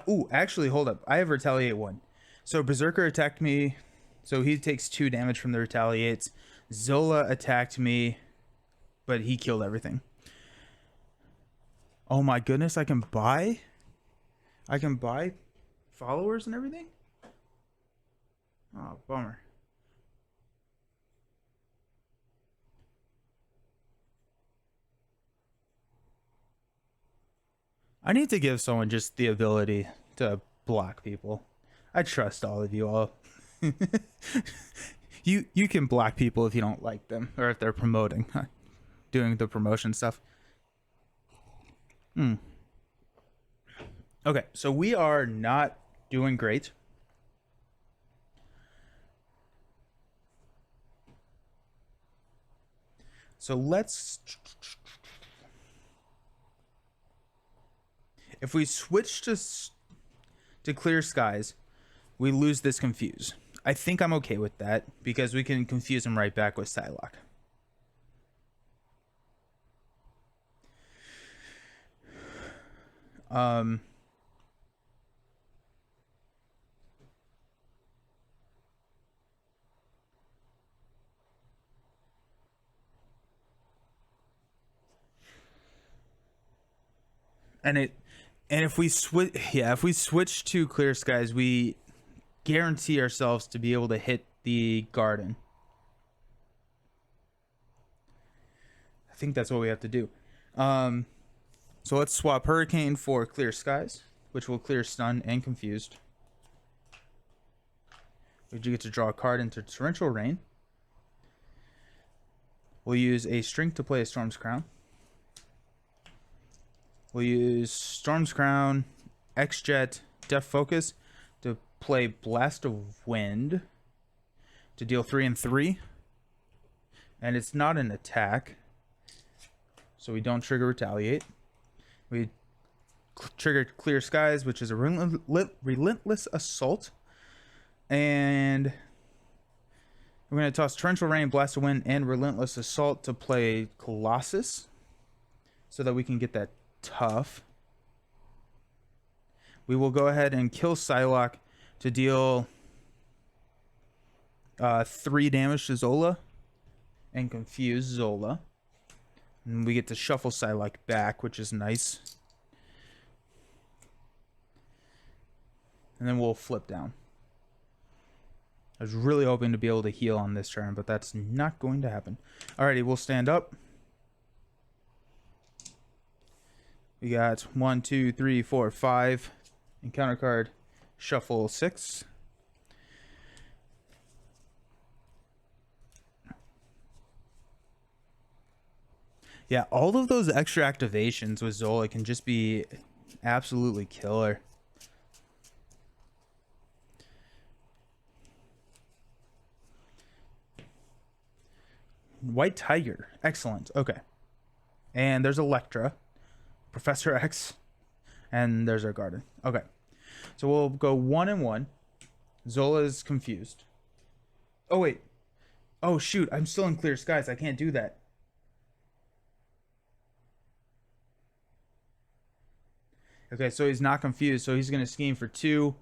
Ooh, actually, hold up. I have Retaliate 1. So Berserker attacked me. So he takes 2 damage from the Retaliates. Zola attacked me, but he killed everything. Oh my goodness, I can buy followers and everything? Oh, bummer. I need to give someone just the ability to block people. I trust all of you all. You can block people if you don't like them, or if they're promoting, doing the promotion stuff. Okay, so we are not doing great. So let's, if we switch to Clear Skies, we lose this Confuse. I think I'm okay with that, because we can confuse him right back with Psylocke. And if we switch to Clear Skies, we guarantee ourselves to be able to hit the garden. I think that's what we have to do. So let's swap Hurricane for Clear Skies, which will clear Stun and Confused. We do get to draw a card into Torrential Rain. We'll use a String to play a Storm's Crown. We'll use Storm's Crown, X-Jet, Def Focus to play Blast of Wind to deal 3 and 3. And it's not an attack, so we don't trigger Retaliate. We trigger Clear Skies, which is a relentless assault. And we're going to toss Torrential Rain, Blast of Wind, and Relentless Assault to play Colossus so that we can get that tough. We will go ahead and kill Psylocke to deal 3 damage to Zola and confuse Zola. And we get to shuffle Psylocke back, which is nice. And then we'll flip down. I was really hoping to be able to heal on this turn, but that's not going to happen. Alrighty, we'll stand up. We got 1, 2, 3, 4, 5. Encounter card, shuffle 6. Yeah, all of those extra activations with Zola can just be absolutely killer. White Tiger. Excellent. Okay. And there's Electra, Professor X, and there's our garden. Okay. So we'll go 1 and 1. Zola is confused. Oh, wait. Oh, shoot. I'm still in clear skies. I can't do that. Okay, so he's not confused. So he's going to scheme for 2.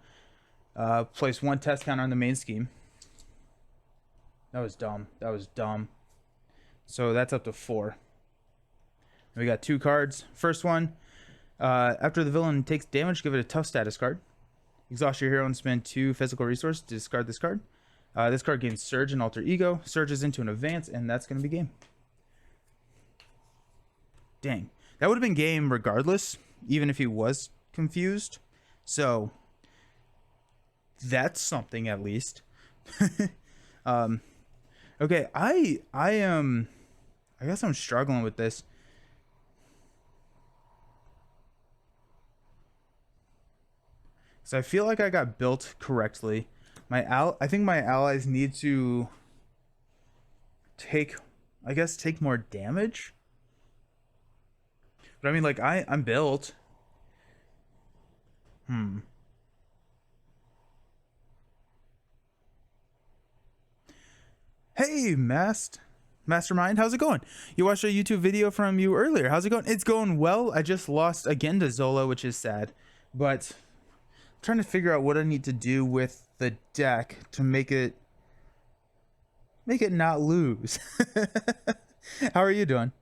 Place 1 test counter on the main scheme. That was dumb. That was dumb. So that's up to 4. We got 2 cards. First one, after the villain takes damage, give it a tough status card. Exhaust your hero and spend 2 physical resources to discard this card. This card gains Surge and Alter Ego. Surges into an advance, and that's going to be game. Dang. That would have been game regardless, even if he was confused. So, that's something at least. Okay, I guess I'm struggling with this. So I feel like I got built correctly. I think my allies need to take more damage. But I mean, like, I'm built. Hey, Mastermind, how's it going? You watched a YouTube video from you earlier. How's it going? It's going well. I just lost again to Zola, which is sad. But I'm trying to figure out what I need to do with the deck to make it not lose. How are you doing?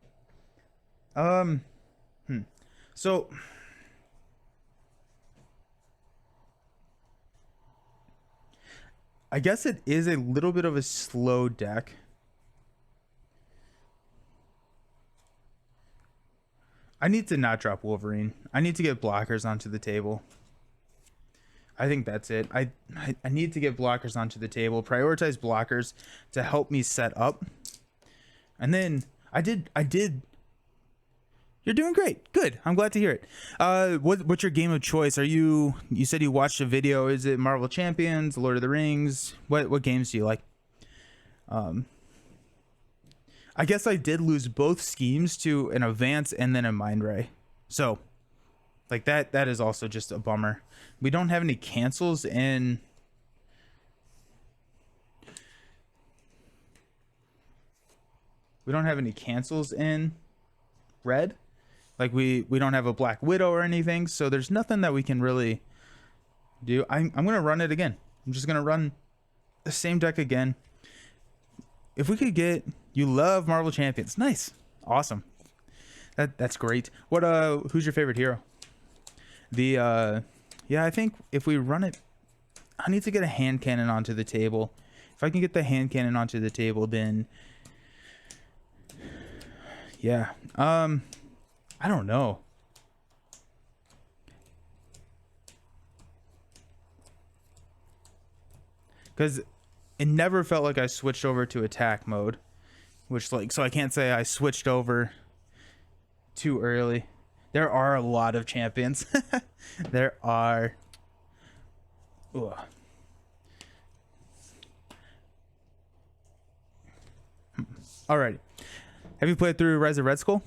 So I guess it is a little bit of a slow deck. I need to not drop Wolverine. I need to get blockers onto the table. I think that's it. I need to get blockers onto the table. Prioritize blockers to help me set up. And then I did. You're doing great. Good. I'm glad to hear it. What's your game of choice? You said you watched a video. Is it Marvel Champions, Lord of the Rings? What games do you like? I guess I did lose both schemes to an advance and then a mind ray. So, like, that is also just a bummer. We don't have any cancels in red. Like, we don't have a Black Widow or anything, so there's nothing that we can really do. I'm gonna run it again. I'm just gonna run the same deck again. If we could get, you love Marvel Champions. Nice. Awesome. That's great. Who's your favorite hero? Yeah, I think if we run it, I need to get a hand cannon onto the table. If I can get the hand cannon onto the table, then yeah. I don't know. Because it never felt like I switched over to attack mode. So I can't say I switched over too early. There are a lot of champions. There are. Ugh. Alrighty. Have you played through Rise of Red Skull?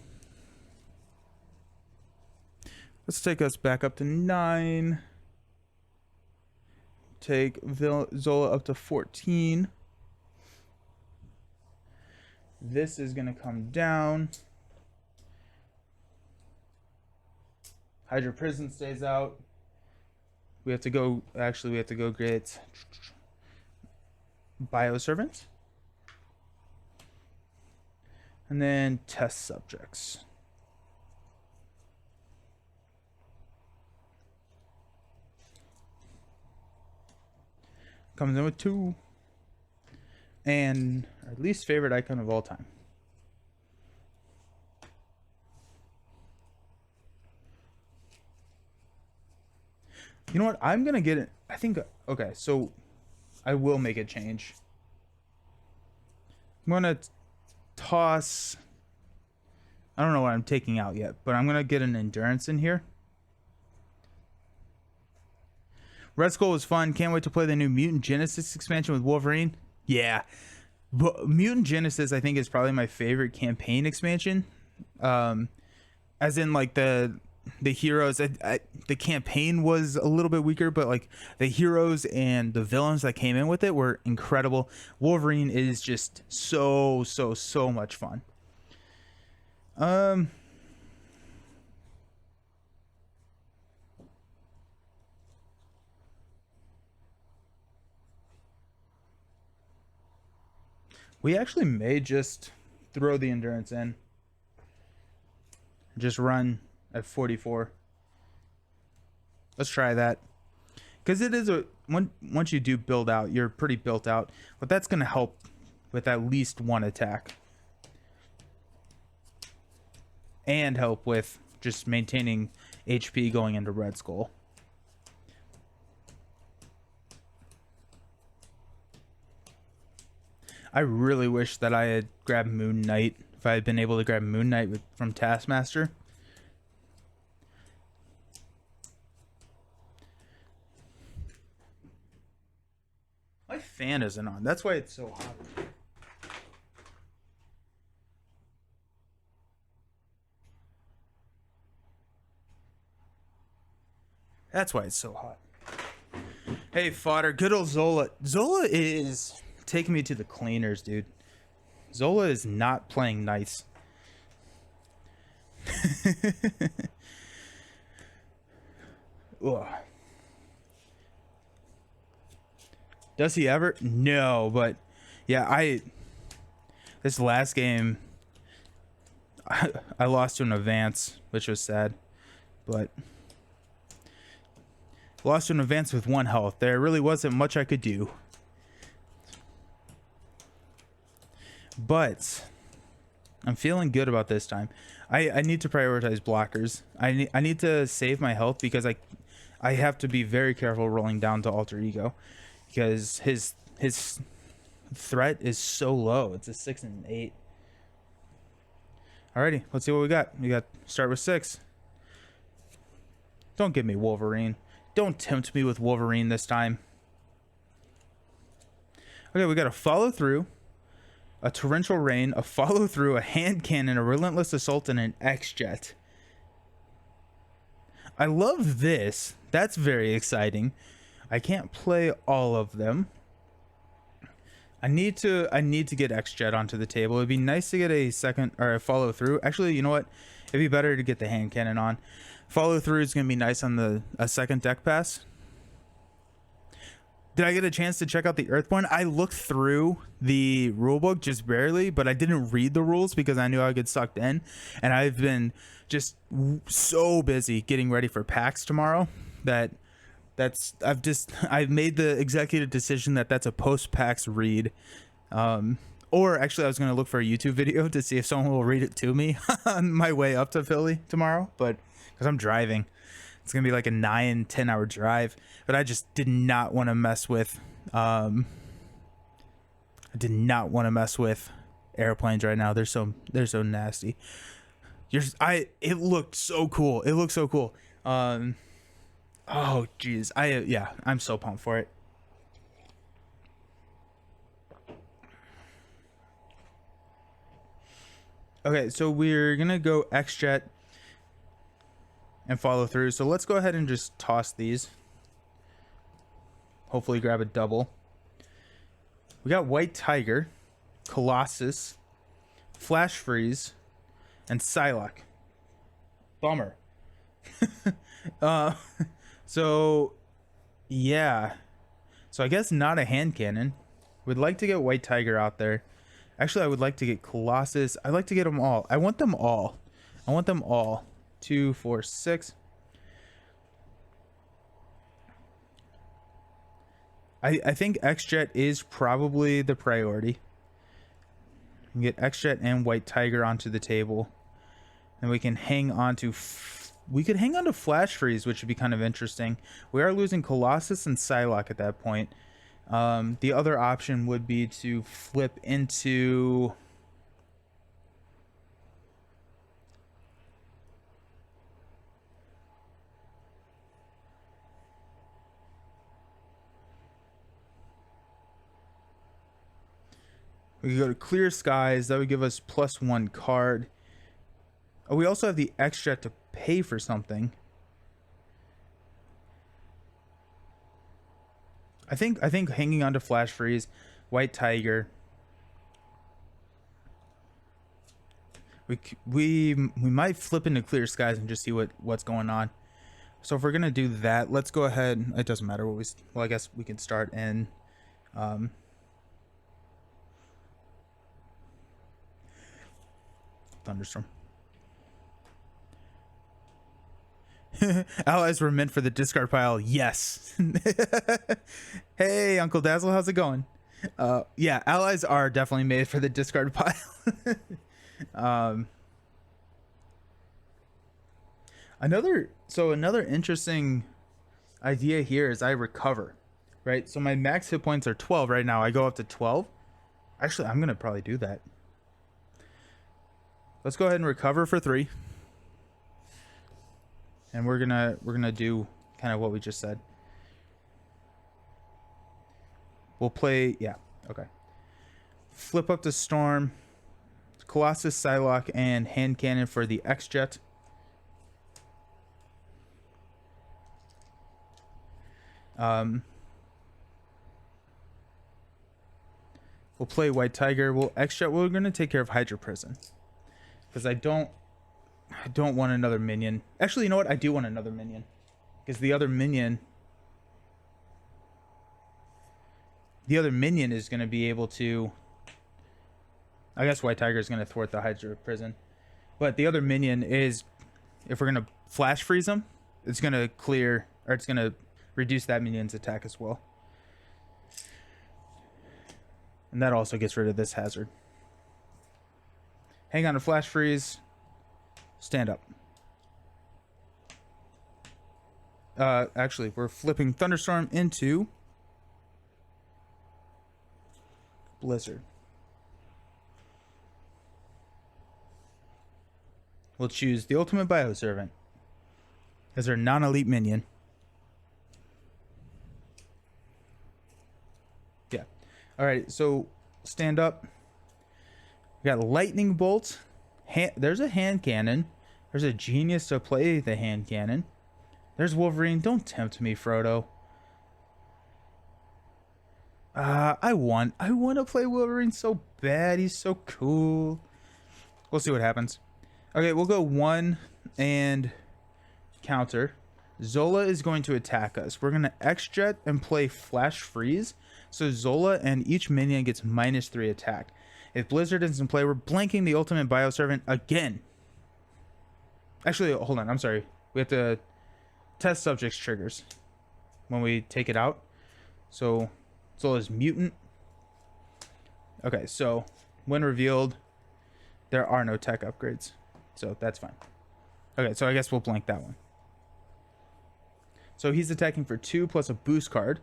Let's take us back up to 9. take Zola up to 14. This is going to come down. Hydra Prison stays out. We have to go, actually, we have to go get Bioservant. And then test subjects. Comes in with 2. And our least favorite icon of all time. You know what? I'm going to get it. I think, okay, so I will make a change. I'm going to toss, I don't know what I'm taking out yet, but I'm going to get an endurance in here. Red Skull was fun. Can't wait to play the new Mutant Genesis expansion with Wolverine. Yeah. But Mutant Genesis, I think, is probably my favorite campaign expansion. As in, like, the heroes, the campaign was a little bit weaker, but like the heroes and the villains that came in with it were incredible. Wolverine is just so much fun. We actually may just throw the endurance in. Just run at 44. Let's try that. Because it is once you do build out, you're pretty built out. But that's going to help with at least 1 attack. And help with just maintaining HP going into Red Skull. I really wish that I had grabbed Moon Knight. If I had been able to grab Moon Knight from Taskmaster. My fan isn't on. That's why it's so hot. That's why it's so hot. Hey, fodder. Good old Zola. Zola is taking me to the cleaners, dude. Zola is not playing nice. Ugh. Does he ever? No, but yeah, this last game I lost to an advance, which was sad, but lost to an advance with 1 health. There really wasn't much I could do. But I'm feeling good about this time. I need to prioritize blockers. I need to save my health because I have to be very careful rolling down to Alter Ego. Because his threat is so low. It's a 6 and 8. Alrighty, let's see what we got. We got start with 6. Don't give me Wolverine. Don't tempt me with Wolverine this time. Okay, we got a follow through, a torrential rain, a follow through, a hand cannon, a relentless assault, and an X-Jet. I love this. That's very exciting. I can't play all of them. I need to get X-Jet onto the table. It'd be nice to get a second or a follow through. Actually, you know what? It'd be better to get the hand cannon on. Follow through is gonna be nice on a second deck pass. Did I get a chance to check out the Earthborn? I looked through the rulebook just barely, but I didn't read the rules because I knew I would get sucked in. And I've been just so busy getting ready for PAX tomorrow that I've made the executive decision that that's a post-PAX read. Or actually I was going to look for a YouTube video to see if someone will read it to me on my way up to Philly tomorrow, but because I'm driving. It's going to be like a 9-10 hour drive, but I just did not want to mess with airplanes right now. They're so nasty. It looked so cool. It looked so cool. Oh geez. I'm so pumped for it. Okay, so we're going to go X-Jet and follow through. So let's go ahead and just toss these. hopefully grab a double. We got White Tiger, Colossus, Flash Freeze, and Psylocke. Bummer. uh, so, yeah. So I guess not a hand cannon. We'd like to get White Tiger out there. Actually, I would like to get Colossus. I'd like to get them all. I want them all. I want them all. 2, 4, 6. I think X-Jet is probably the priority. We can get X-Jet and White Tiger onto the table. And we can hang on to... we could hang on to Flash Freeze, which would be kind of interesting. We are losing Colossus and Psylocke at that point. The other option would be to flip into... we could go to Clear Skies. That would give us +1 card. Oh, we also have the X-Jet to pay for something. I think hanging on to Flash Freeze, White Tiger. We might flip into Clear Skies and just see what's going on. So if we're gonna do that, let's go ahead. It doesn't matter what we. Well, I guess we can start in. Thunderstorm. Allies were meant for the discard pile. Yes. Hey, Uncle Dazzle, how's it going? Yeah, allies are definitely made for the discard pile. Another interesting idea here is I recover, right? So my max hit points are 12 right now. I go up to 12. Actually, I'm gonna probably do that. Let's go ahead and recover for 3. And we're gonna do kind of what we just said. We'll play, yeah, okay. Flip up to Storm, Colossus, Psylocke, and hand cannon for the X-Jet. We'll play White Tiger. We'll X-Jet. We're gonna take care of Hydra Prison. Because I don't want another minion. Actually, you know what? I do want another minion. Because the other minion is going to be able to... I guess White Tiger is going to thwart the Hydra Prison. But the other minion is... if we're going to Flash Freeze him, it's going to clear... or it's going to reduce that minion's attack as well. And that also gets rid of this hazard. Hang on to Flash Freeze. Stand up. Actually, we're flipping Thunderstorm into Blizzard. We'll choose the Ultimate Bioservant as our non-elite minion. Yeah. Alright, so stand up. We got Lightning Bolt. There's a hand cannon. There's a genius to play the hand cannon. There's Wolverine. Don't tempt me, Frodo. I want to play Wolverine so bad. He's so cool. We'll see what happens. Okay, we'll go 1 and counter. Zola is going to attack us. We're going to X-Jet and play Flash Freeze. So Zola and each minion gets -3 attack. If Blizzard is in play, we're blanking the Ultimate Bioservant again. Actually, hold on. I'm sorry. We have to test subjects triggers when we take it out. So Zola's mutant. Okay, so when revealed, there are no tech upgrades. So that's fine. Okay, so I guess we'll blank that one. So he's attacking for 2 plus a boost card.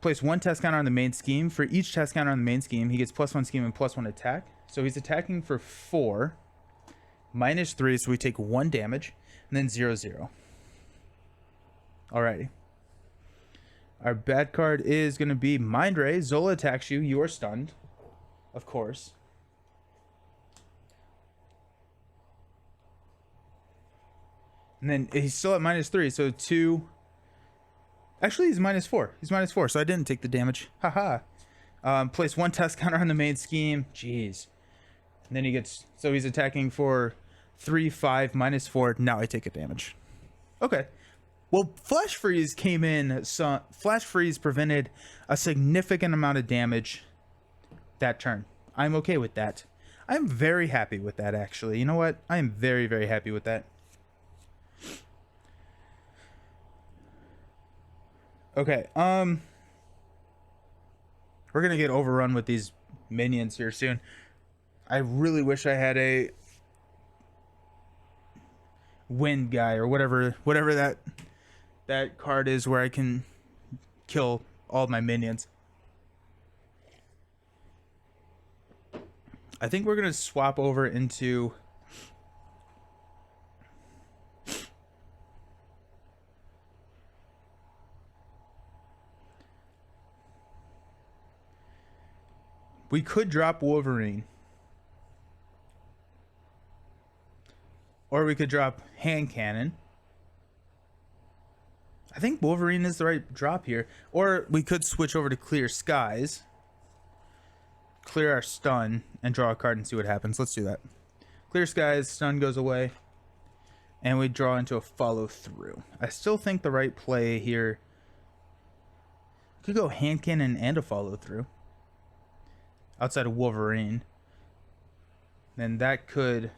Place 1 test counter on the main scheme. For each test counter on the main scheme, he gets +1 scheme and +1 attack. So he's attacking for 4. -3, so we take 1 damage. And then 0/0. Alrighty. Our bad card is going to be Mind Ray. Zola attacks you. You are stunned. Of course. And then he's still at -3, so 2... Actually, he's -4. He's -4, so I didn't take the damage. Haha. Place 1 test counter on the main scheme. Jeez. And then he gets... So he's attacking for 3, 5, -4. Now I take a damage. Okay. Well, Flash Freeze came in. So Flash Freeze prevented a significant amount of damage that turn. I'm okay with that. I'm very happy with that, actually. You know what? I am very, very happy with that. Okay, we're gonna get overrun with these minions here soon. I really wish I had a wind guy or whatever that card is where I can kill all my minions. I think we're gonna swap over into we could drop Wolverine. Or we could drop hand cannon. I think Wolverine is the right drop here. Or we could switch over to clear skies. Clear our stun and draw a card and see what happens. Let's do that. Clear skies, stun goes away. And we draw into a follow through. I still think the right play here could go hand cannon and a follow through. Outside of Wolverine. Then that could...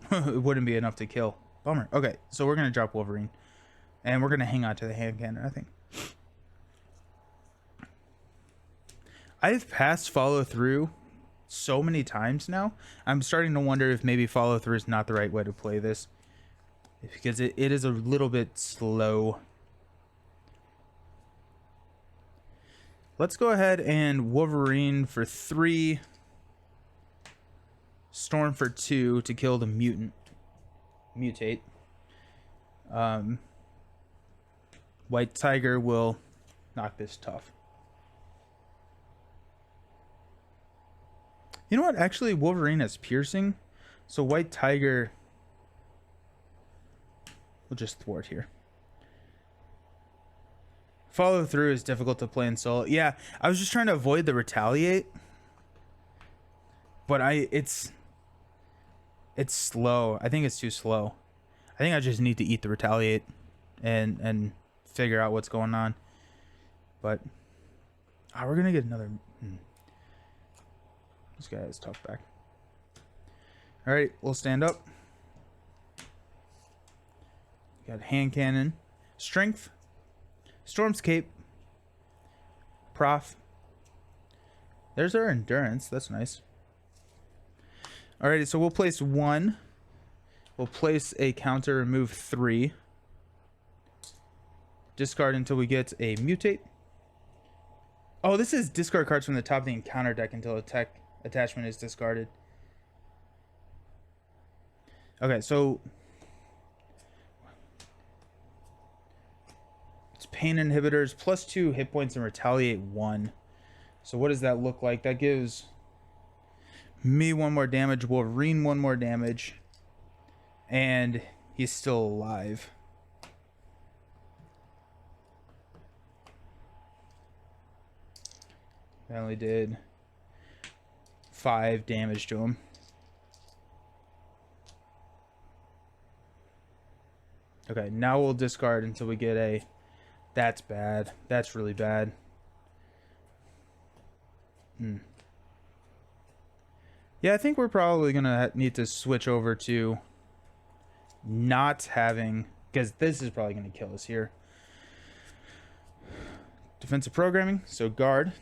it wouldn't be enough to kill. Bummer. Okay, so we're going to drop Wolverine. And we're going to hang on to the hand cannon, I think. I've passed follow through so many times now. I'm starting to wonder if maybe follow through is not the right way to play this. Because it is a little bit slow. Let's go ahead and Wolverine for 3. Storm for 2 to kill the mutant. Mutate. White Tiger will knock this tough. You know what? Actually, Wolverine has piercing. So White Tiger will just thwart here. Follow through is difficult to play in solo. Yeah, I was just trying to avoid the retaliate. But it's slow. I think it's too slow. I think I just need to eat the retaliate and figure out what's going on. But we're gonna get another. This guy has tough back. All right, we'll stand up. Got hand cannon, strength, storm's cape, prof. There's our endurance. That's nice. Alrighty, so we'll place 1. We'll place a counter, remove 3. Discard until we get a mutate. Oh, this is discard cards from the top of the encounter deck until attack attachment is discarded. Okay, so it's pain inhibitors, +2 hit points and retaliate 1. So what does that look like? That gives me 1 more damage, Wolverine 1 more damage, and he's still alive. I only did 5 damage to him. Okay, now we'll discard until we get a... That's bad. That's really bad. Yeah, I think we're probably going to need to switch over to not having... Because this is probably going to kill us here. Defensive programming, so guard.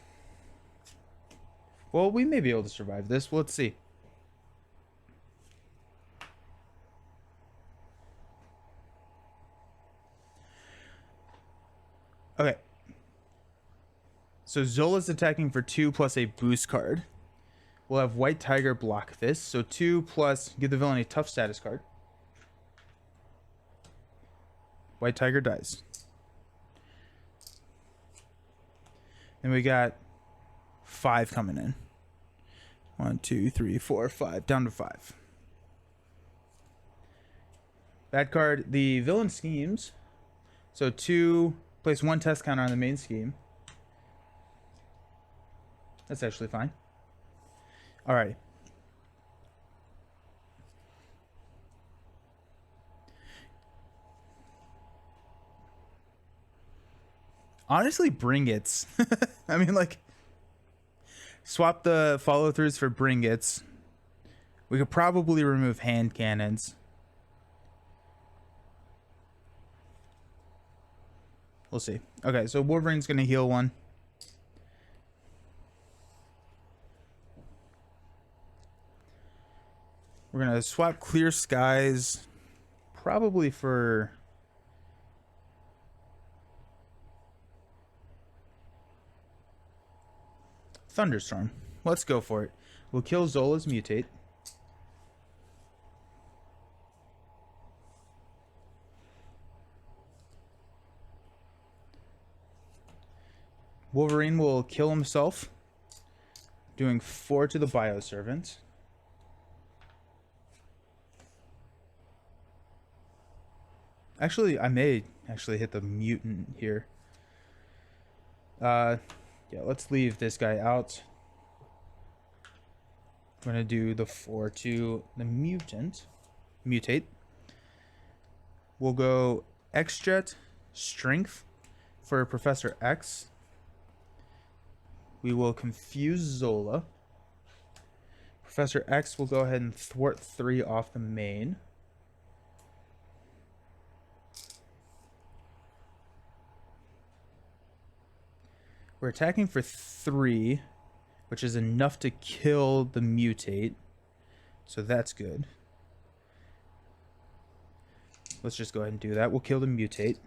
Well, we may be able to survive this. Well, let's see. Okay. So Zola's attacking for 2 plus a boost card. We'll have White Tiger block this. So 2 plus, give the villain a tough status card. White Tiger dies. Then we got 5 coming in. 1, 2, 3, 4, 5. Down to 5. Bad card, the villain schemes. So 2, place 1 test counter on the main scheme. That's actually fine. Alrighty. Honestly, bring it's. I mean, like, swap the follow throughs for bring it's. We could probably remove hand cannons. We'll see. Okay, so Wolverine's gonna heal 1. We're gonna swap Clear Skies, probably for Thunderstorm. Let's go for it. We'll kill Zola's Mutate. Wolverine will kill himself, doing 4 to the Bioservant. Actually, I may actually hit the mutant here. Yeah, let's leave this guy out. I'm gonna do the 4 to the mutate. We'll go X-Jet, Strength for Professor X. We will confuse Zola. Professor X will go ahead and thwart 3 off the main. We're attacking for 3, which is enough to kill the mutate. So that's good. Let's just go ahead and do that. We'll kill the mutate.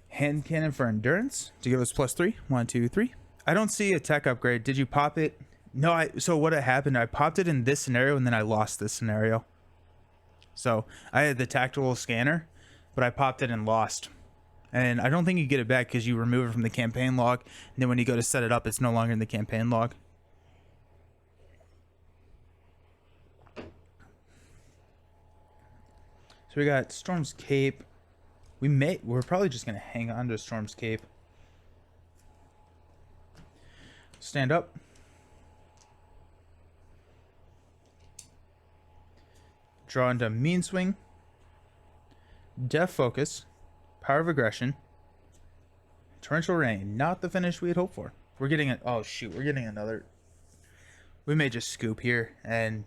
Hand cannon for endurance to give us +3. 1, 2, 3. I don't see a tech upgrade. Did you pop it? No, so what had happened, I popped it in this scenario and then I lost this scenario. So I had the tactical scanner, but I popped it and lost. And I don't think you get it back because you remove it from the campaign log. And then when you go to set it up, it's no longer in the campaign log. So we got Storm's Cape. We're probably just going to hang on to Storm's Cape. Stand up. Draw into Mean Swing. Death Focus. Power of Aggression. Torrential Rain. Not the finish we had hoped for. We're getting it. Oh, shoot. We're getting another. We may just scoop here and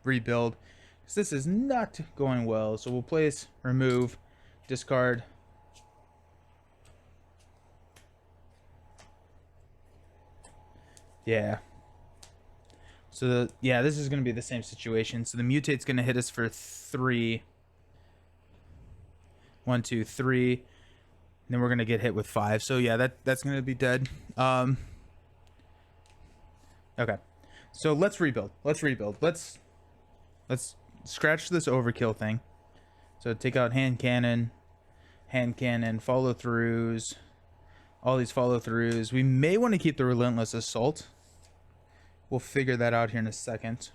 rebuild. Because this is not going well. So we'll place, remove, discard. Yeah. So, this is going to be the same situation. So the mutate's going to hit us for 3. 1, 2, 3. And then we're going to get hit with 5. So, yeah, that's going to be dead. Okay. So let's rebuild. Let's scratch this overkill thing. So take out hand cannon, follow throughs, all these follow throughs. We may want to keep the relentless assault. We'll figure that out here in a second.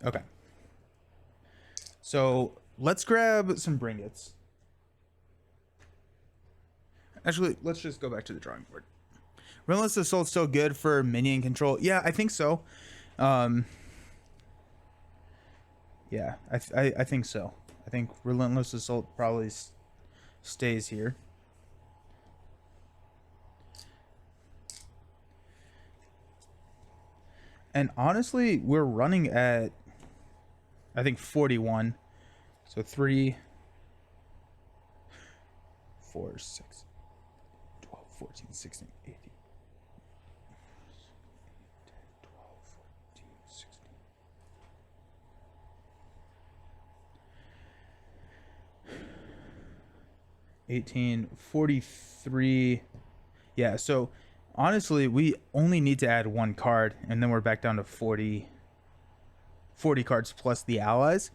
Okay. So let's grab some bringets. Actually, let's just go back to the drawing board. Relentless Assault's still good for minion control. Yeah, I think so. Yeah, I think so. I think Relentless Assault probably stays here. And honestly, we're running at, I think, 41. So 3, 4, 6, 12, 14, 16, 18. 1843. Yeah, so honestly, we only need to add 1 card and then we're back down to 40 cards plus the allies.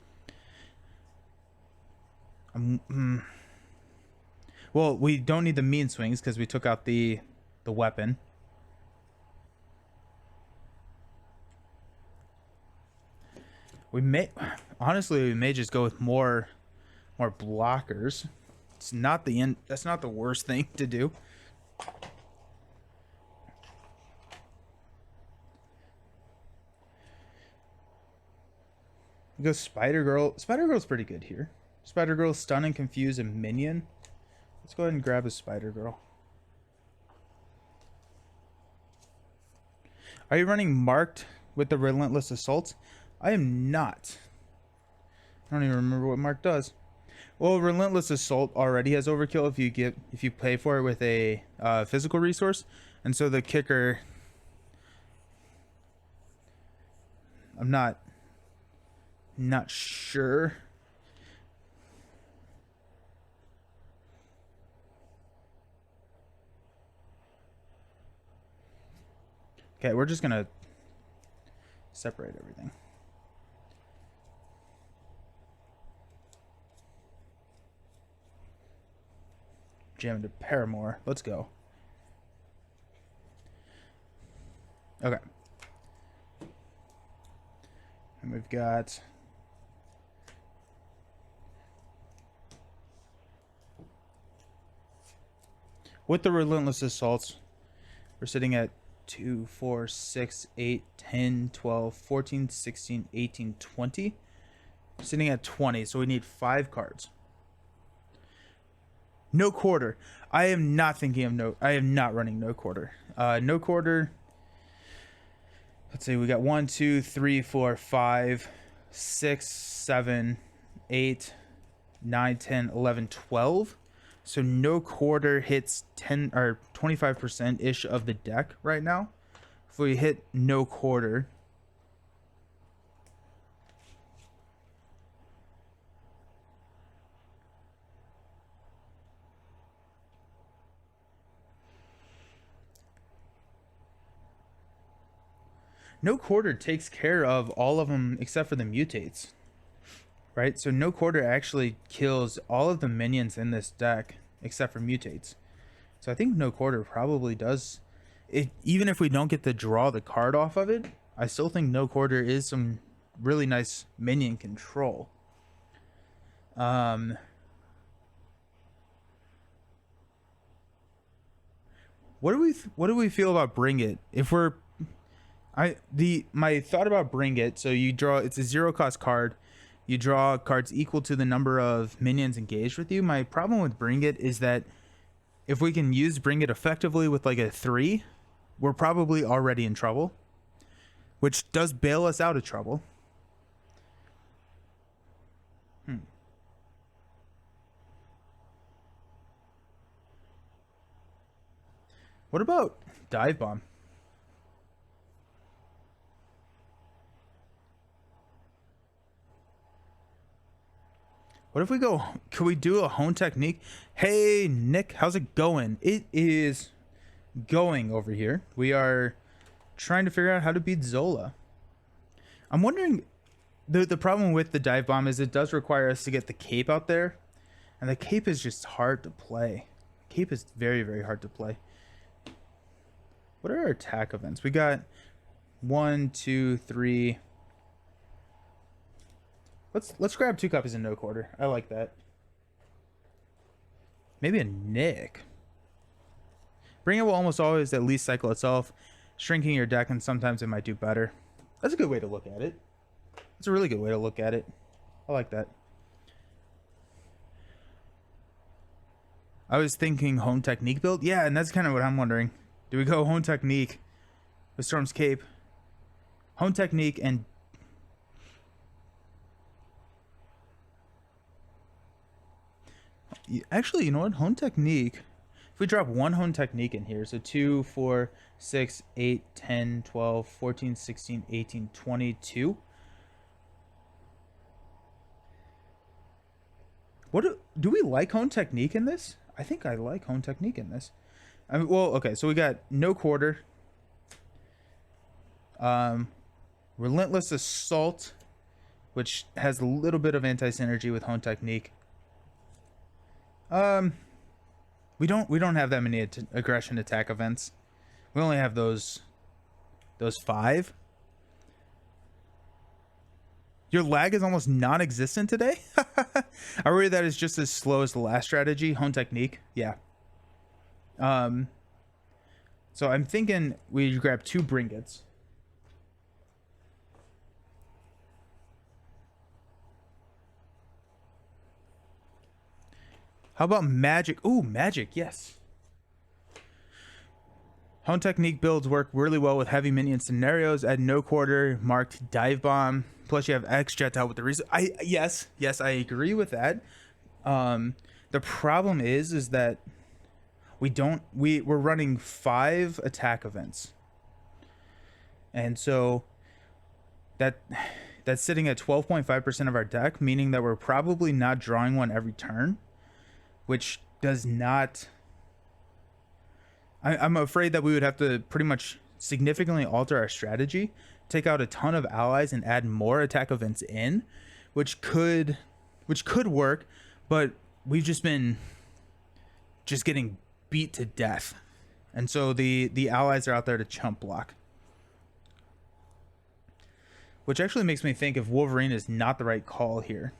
Well, we don't need the mean swings because we took out the weapon. We may, honestly, we may just go with more blockers. It's not the end. That's not the worst thing to do. We go Spider Girl. Spider Girl's pretty good here. Spider Girl, stun and confuse a minion. Let's go ahead and grab a Spider Girl. Are you running marked with the Relentless Assault? I am not. I don't even remember what mark does. Well, Relentless Assault already has overkill if you pay for it with a physical resource, and so the kicker. I'm not sure. Okay, we're just gonna separate everything. Jam into Paramore. Let's go. Okay. And we've got with the Relentless Assaults, we're sitting at 2, 4, 6, 8, 10, 12, 14, 16, 18, 20. We're sitting at 20, so we need 5 cards. No quarter. I am not thinking of no. I am not running no quarter. No quarter. Let's see. We got 1, 2, 3, 4, 5, 6, 7, 8, 9, 10, 11, 12. So no quarter hits 10 or 25% ish of the deck right now. If we hit no quarter, no quarter takes care of all of them except for the mutates. Right? So no quarter actually kills all of the minions in this deck except for mutates. So I think no quarter probably does it. Even if we don't get to draw the card off of it, I still think no quarter is some really nice minion control. What do we feel about Bring It? If we're my thought about Bring It, so you draw, it's a 0 cost card. You draw cards equal to the number of minions engaged with you. My problem with Bring It is that if we can use Bring It effectively with like a 3, we're probably already in trouble, which does bail us out of trouble. What about Dive Bomb? What if we go, can we do a hone technique? Hey, Nick, how's it going? It is going over here. We are trying to figure out how to beat Zola. I'm wondering, the problem with the Dive Bomb is it does require us to get the cape out there. And the cape is just hard to play. Cape is very, very hard to play. What are our attack events? We got 1, 2, 3... Let's grab 2 copies in no quarter. I like that. Maybe a Nick. Bring It will almost always at least cycle itself, shrinking your deck, and sometimes it might do better. That's a good way to look at it. That's a really good way to look at it. I like that. I was thinking hone technique build. Yeah, and that's kind of what I'm wondering. Do we go hone technique with Storm's Cape? Hone technique and actually, you know what? Hone technique. If we drop 1 hone technique in here, so 2, 4, 6, 8, 10, 12, 14, 16, 18, 22. What do we like hone technique in this? I think I like hone technique in this. I mean, well, okay, so we got no quarter. Relentless Assault, which has a little bit of anti-synergy with hone technique. We don't have that many aggression attack events. We only have those 5. Your lag is almost non-existent today. I worry that is just as slow as the last strategy, hone technique. Yeah. So I'm thinking we grab 2 Bringets. How about magic? Ooh, magic, yes. Hone technique builds work really well with heavy minion scenarios. Add no quarter marked dive bomb. Plus you have X jet out with the reason. Yes, I agree with that. The problem is that we're running 5 attack events. And so that's sitting at 12.5% of our deck, meaning that we're probably not drawing one every turn, which does not. I'm afraid that we would have to pretty much significantly alter our strategy, take out a ton of allies and add more attack events in, which could work, but we've just been getting beat to death. And so the allies are out there to chump block. Which actually makes me think if Wolverine is not the right call here.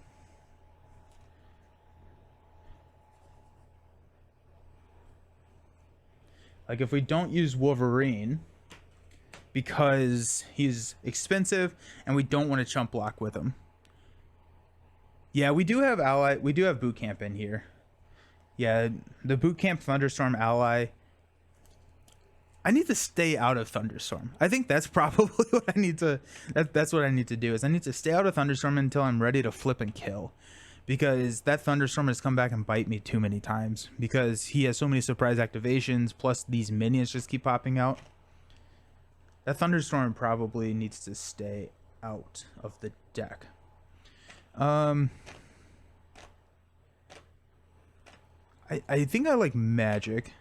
Like if we don't use Wolverine because he's expensive and we don't want to chump block with him. Yeah, we do have boot camp in here. Yeah, the boot camp thunderstorm ally. I need to stay out of thunderstorm. I think that's probably what I need to that's what I need to do is I need to stay out of thunderstorm until I'm ready to flip and kill. Because that thunderstorm has come back and bite me too many times because he has so many surprise activations, plus these minions just keep popping out. That thunderstorm probably needs to stay out of the deck. I think I like magic.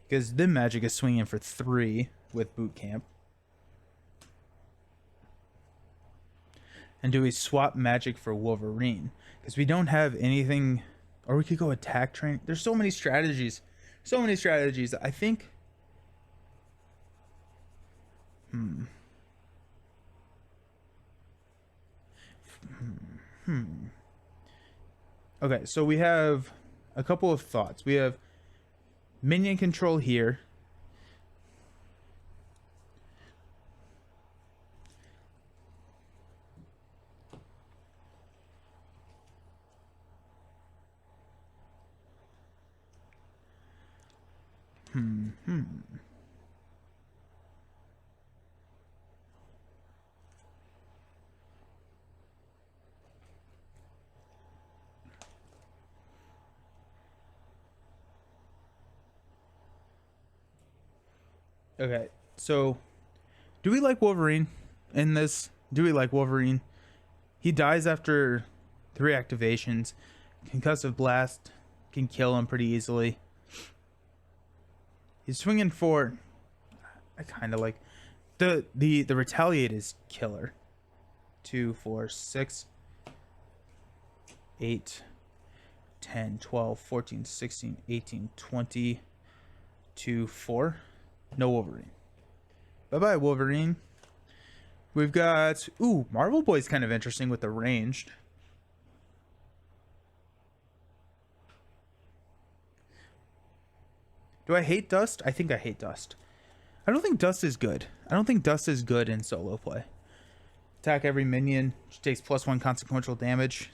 Because then magic is swinging for 3 with boot camp. And do we swap magic for Wolverine? Because we don't have anything. Or we could go attack train. There's so many strategies. So many strategies. I think. Okay, so we have a couple of thoughts. We have minion control here. Okay, so do we like Wolverine in this? Do we like Wolverine? He dies after 3 activations. Concussive Blast can kill him pretty easily. He's swinging for. I kind of like the Retaliate is killer. 2, 4, 6, 8, 10, 12, 14, 16, 18, 20, 2, 4. No Wolverine. Bye-bye, Wolverine. We've got... Ooh, Marvel Boy's kind of interesting with the ranged. Do I hate Dust? I think I hate Dust. I don't think Dust is good. I don't think Dust is good in solo play. Attack every minion. She takes +1 consequential damage.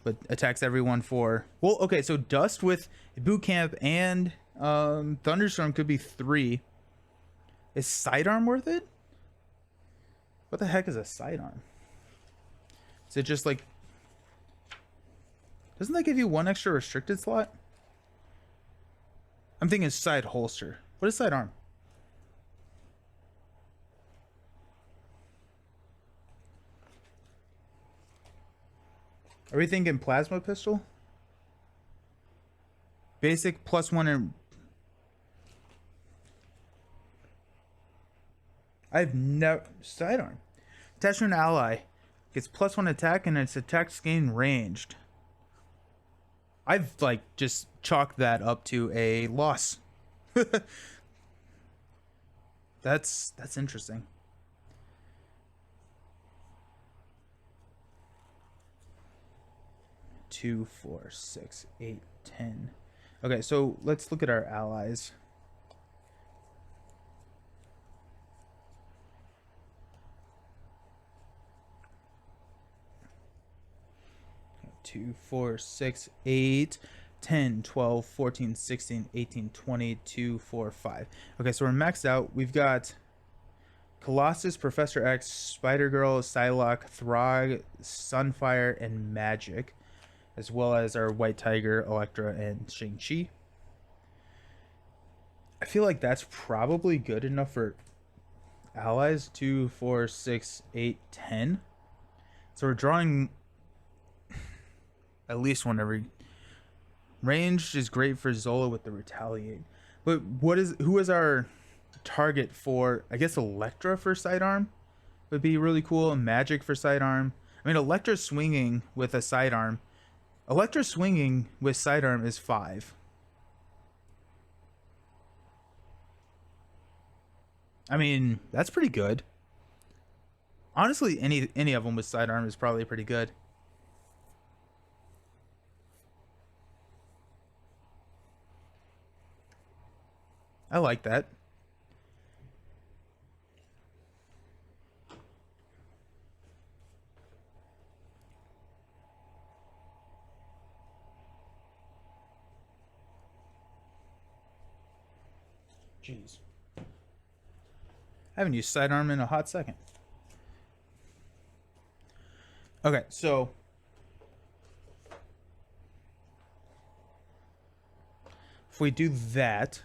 But attacks everyone for... Well, okay, so Dust with Boot Camp and... Thunderstorm could be 3. Is sidearm worth it? What the heck is a sidearm? Is it just like... Doesn't that give you 1 extra restricted slot? I'm thinking side holster. What is sidearm? Are we thinking plasma pistol? Basic +1 and... I've never... Sidearm. Attach to an ally. Gets +1 attack and its attacks gain ranged. I've like just chalked that up to a loss. That's interesting. Two, 4, 6, 8, 10. Okay, so let's look at our allies. Two, 4, 6, 8, 10, 12, 14, 16, 18, 20, 2, 4, 5. Okay, so we're maxed out. We've got Colossus, Professor X, Spider-Girl, Psylocke, Throg, Sunfire, and Magic, as well as our White Tiger, Elektra, and Shang-Chi. I feel like that's probably good enough for allies. 2, 4, 6, 8, 10. So we're drawing at least one every. Ranged is great for Zola with the Retaliate. But who is our target for? I guess Elektra for sidearm would be really cool. Magic for sidearm. I mean, Elektra swinging with a sidearm. Elektra swinging with sidearm is 5. I mean, that's pretty good. Honestly, any of them with sidearm is probably pretty good. I like that. Jeez. I haven't used sidearm in a hot second. Okay, so if we do that,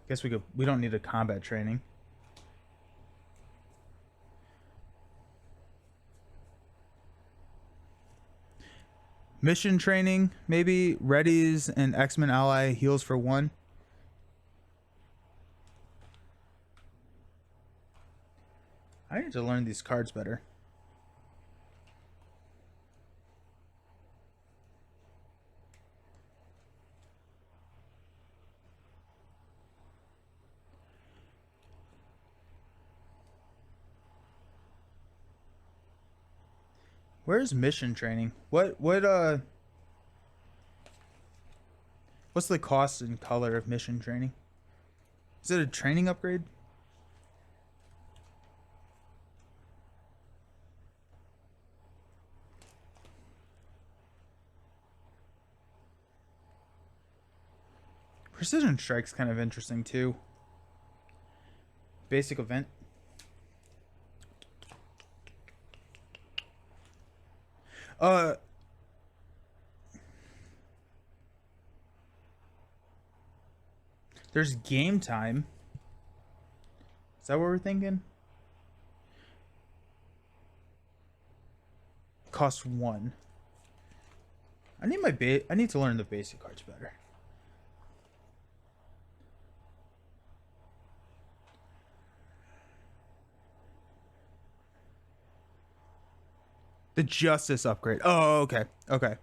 I guess we don't need a combat training. Mission training, maybe. Readies and X-Men ally heals for 1. I need to learn these cards better. Where's mission training? What's the cost and color of mission training? Is it a training upgrade? Precision strike's kind of interesting too. Basic event. There's game time. Is that what we're thinking? Cost 1. I need to learn the basic cards better. The Justice upgrade. Oh, okay. Okay.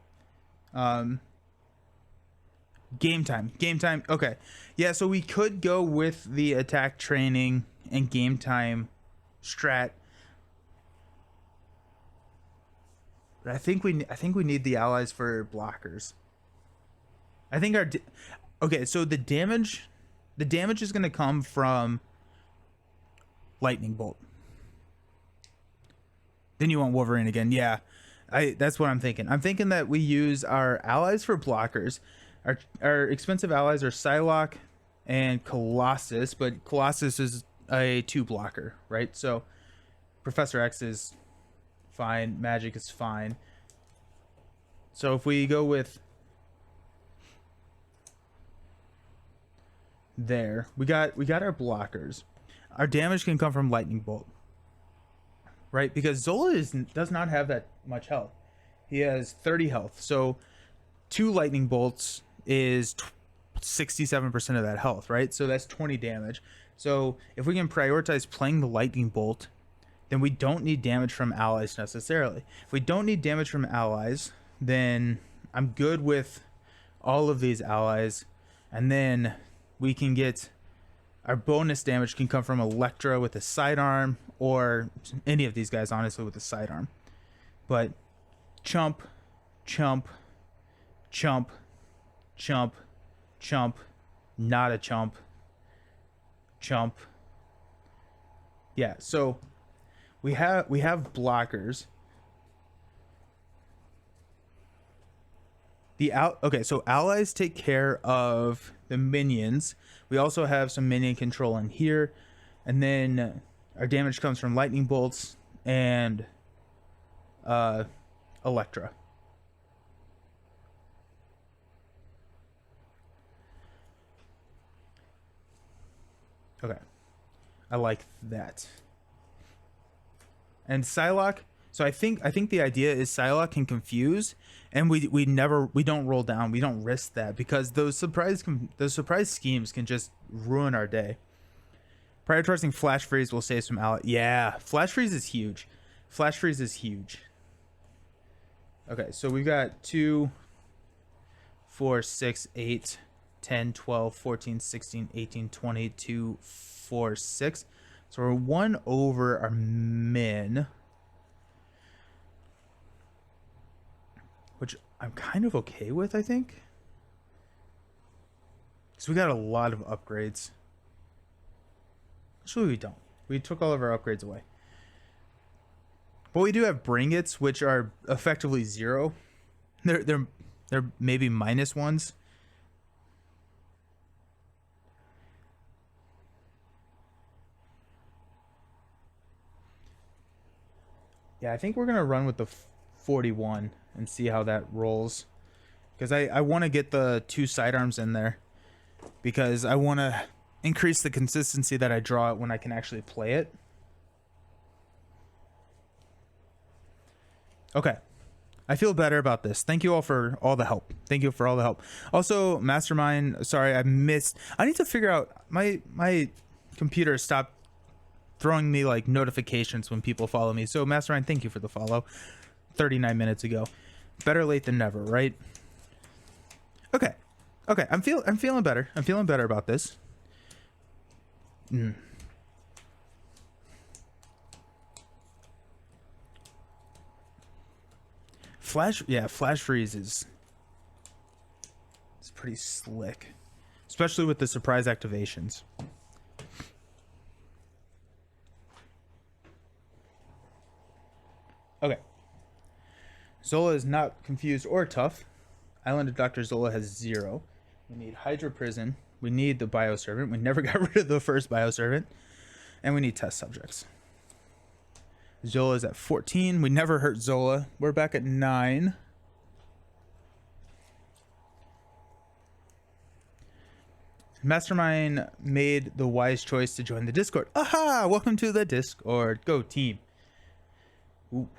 Game time. Okay. Yeah, so we could go with the attack training and game time strat. But I think we need the allies for blockers. I think okay, so the damage is going to come from lightning bolt. Then you want Wolverine again. Yeah. That's what I'm thinking. I'm thinking that we use our allies for blockers. Our expensive allies are Psylocke and Colossus, but Colossus is a 2 blocker, right? So Professor X is fine, Magic is fine. So if we go with there, we got our blockers. Our damage can come from lightning bolt. Right, because Zola does not have that much health. He has 30 health, so 2 lightning bolts is 67% of that health, right? So that's 20 damage. So if we can prioritize playing the lightning bolt, then we don't need damage from allies necessarily. If we don't need damage from allies, then I'm good with all of these allies, and then we can get our bonus damage can come from Electra with a sidearm, or any of these guys honestly with a sidearm. But chump, chump, chump, chump, chump, not a chump, chump. Yeah, so we have blockers. Okay, so allies take care of the minions. We also have some minion control in here, and then our damage comes from lightning bolts and Electra. Okay, I like that. And Psylocke. So I think the idea is Psylocke can confuse, and we don't roll down. We don't risk that because those surprise schemes can just ruin our day. Prioritizing flash freeze will save some ally. Yeah, flash freeze is huge. Flash freeze is huge. Okay, so we've got 2, 4, 6, 8, 10, 12, 14, 16, 18, 20, 2, 4, 6. So we're 1 over our min, which I'm kind of okay with, I think. Because we got a lot of upgrades. Actually, we don't. We took all of our upgrades away. But we do have Bringits, which are effectively 0. They're maybe -1s. Yeah, I think we're gonna run with the 41 and see how that rolls, because I want to get the 2 sidearms in there, because I want to increase the consistency that I draw it when I can actually play it. Okay, I feel better about this. Thank you all for all the help. Thank you for all the help. Also, Mastermind, sorry, I need to figure out, my computer stopped throwing me like notifications when people follow me. So Mastermind, thank you for the follow 39 minutes ago. Better late than never, right? Okay. I'm feeling better. I'm feeling better about this. Flash freeze is pretty slick, especially with the surprise activations. Okay. Zola is not confused or tough. Island of Dr. Zola has 0. We need Hydra Prison. We need the Bioservant. We never got rid of the first Bioservant. And we need test subjects. Zola is at 14. We never hurt Zola. We're back at 9. Mastermind made the wise choice to join the Discord. Aha! Welcome to the Discord. Go team. Ooh.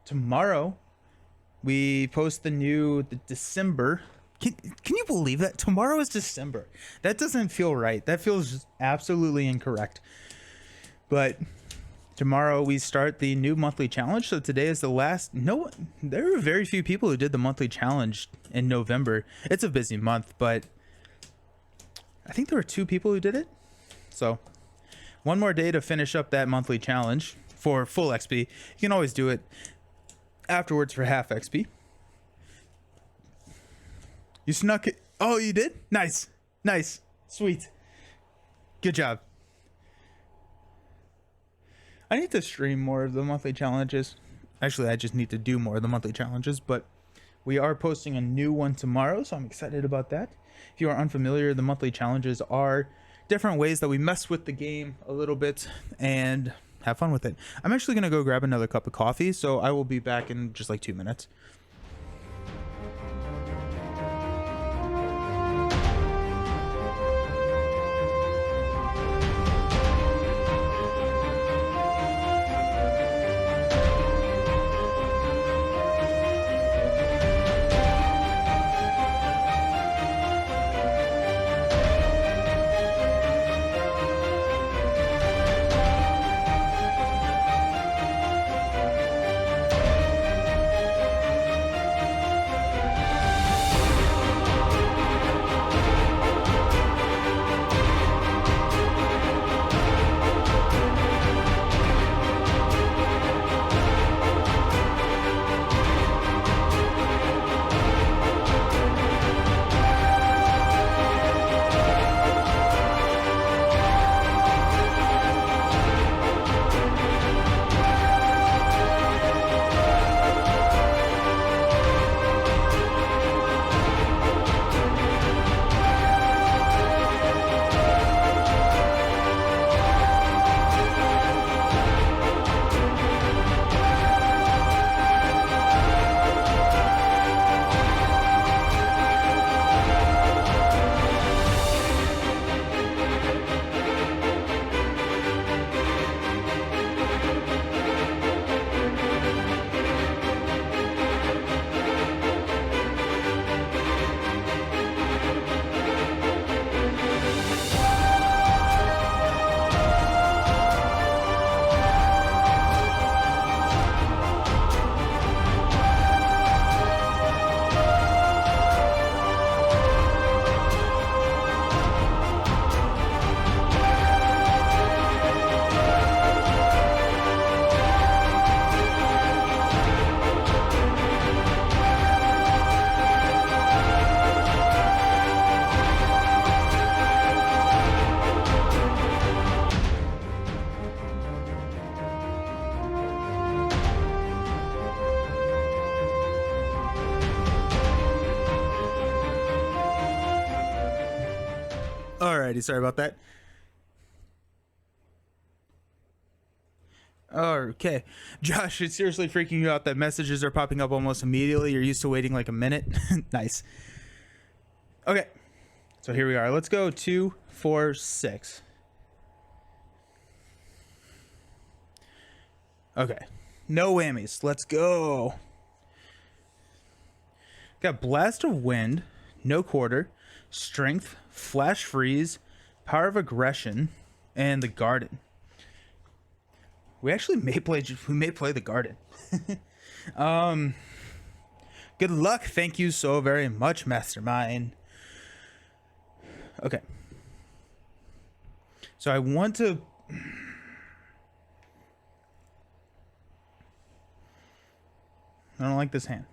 Tomorrow, we post the December. Can you believe that? Tomorrow is December. That doesn't feel right. That feels absolutely incorrect. But tomorrow we start the new monthly challenge. So today is the last. No, there are very few people who did the monthly challenge in November. It's a busy month, but I think there were 2 people who did it. So one more day to finish up that monthly challenge for full XP. You can always do it afterwards for half XP. You snuck it. Oh, you did? Nice. Sweet. Good job. I need to stream more of the monthly challenges. Actually, I just need to do more of the monthly challenges, but we are posting a new one tomorrow, so I'm excited about that. If you are unfamiliar, the monthly challenges are different ways that we mess with the game a little bit and have fun with it. I'm actually going to go grab another cup of coffee, so I will be back in just like 2 minutes. Alrighty, sorry about that. Okay. Josh, it's seriously freaking you out that messages are popping up almost immediately. You're used to waiting like a minute. Nice. Okay. So here we are. Let's go 2, 4, 6. Okay. No whammies. Let's go. Got Blast of Wind, No Quarter, Strength, Flash Freeze, Power of Aggression, and the Garden. We actually may play the Garden. Good luck. Thank you so very much, Mastermind. Okay. So I want to... I don't like this hand.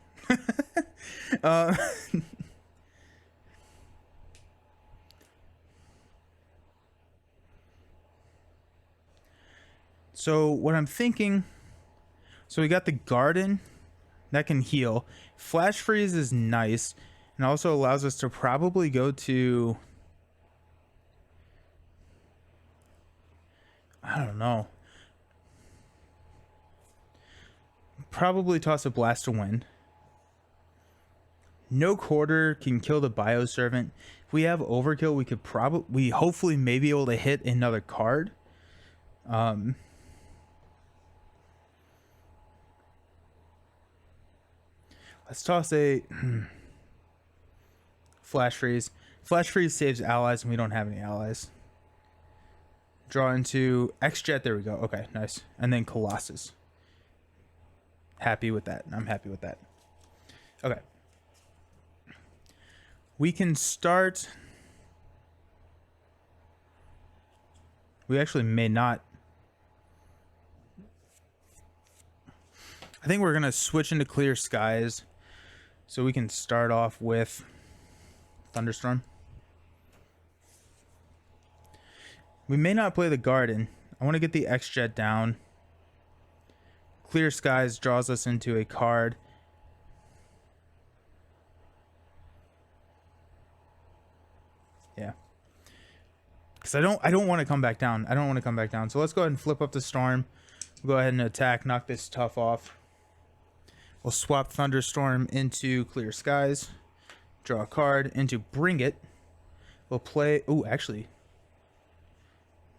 So what I'm thinking... So we got the Garden. That can heal. Flash Freeze is nice. And also allows us to probably go to... I don't know. Probably toss a Blast of Wind. No Quarter can kill the Bioservant. If we have Overkill, we could hopefully may be able to hit another card. Let's toss a Flash Freeze. Flash Freeze saves allies, and we don't have any allies. Draw into X-Jet. There we go. Okay, nice. And then Colossus. Happy with that. I'm happy with that. Okay. We can start... We actually may not... I think we're going to switch into Clear Skies. So we can start off with Thunderstorm. We may not play the Garden. I want to get the X-Jet down. Clear Skies draws us into a card. Yeah. Because I don't want to come back down. I don't want to come back down. So let's go ahead and flip up the Storm. We'll go ahead and attack, knock this tough off. We'll swap Thunderstorm into Clear Skies. Draw a card into Bring It. We'll play... Ooh, actually...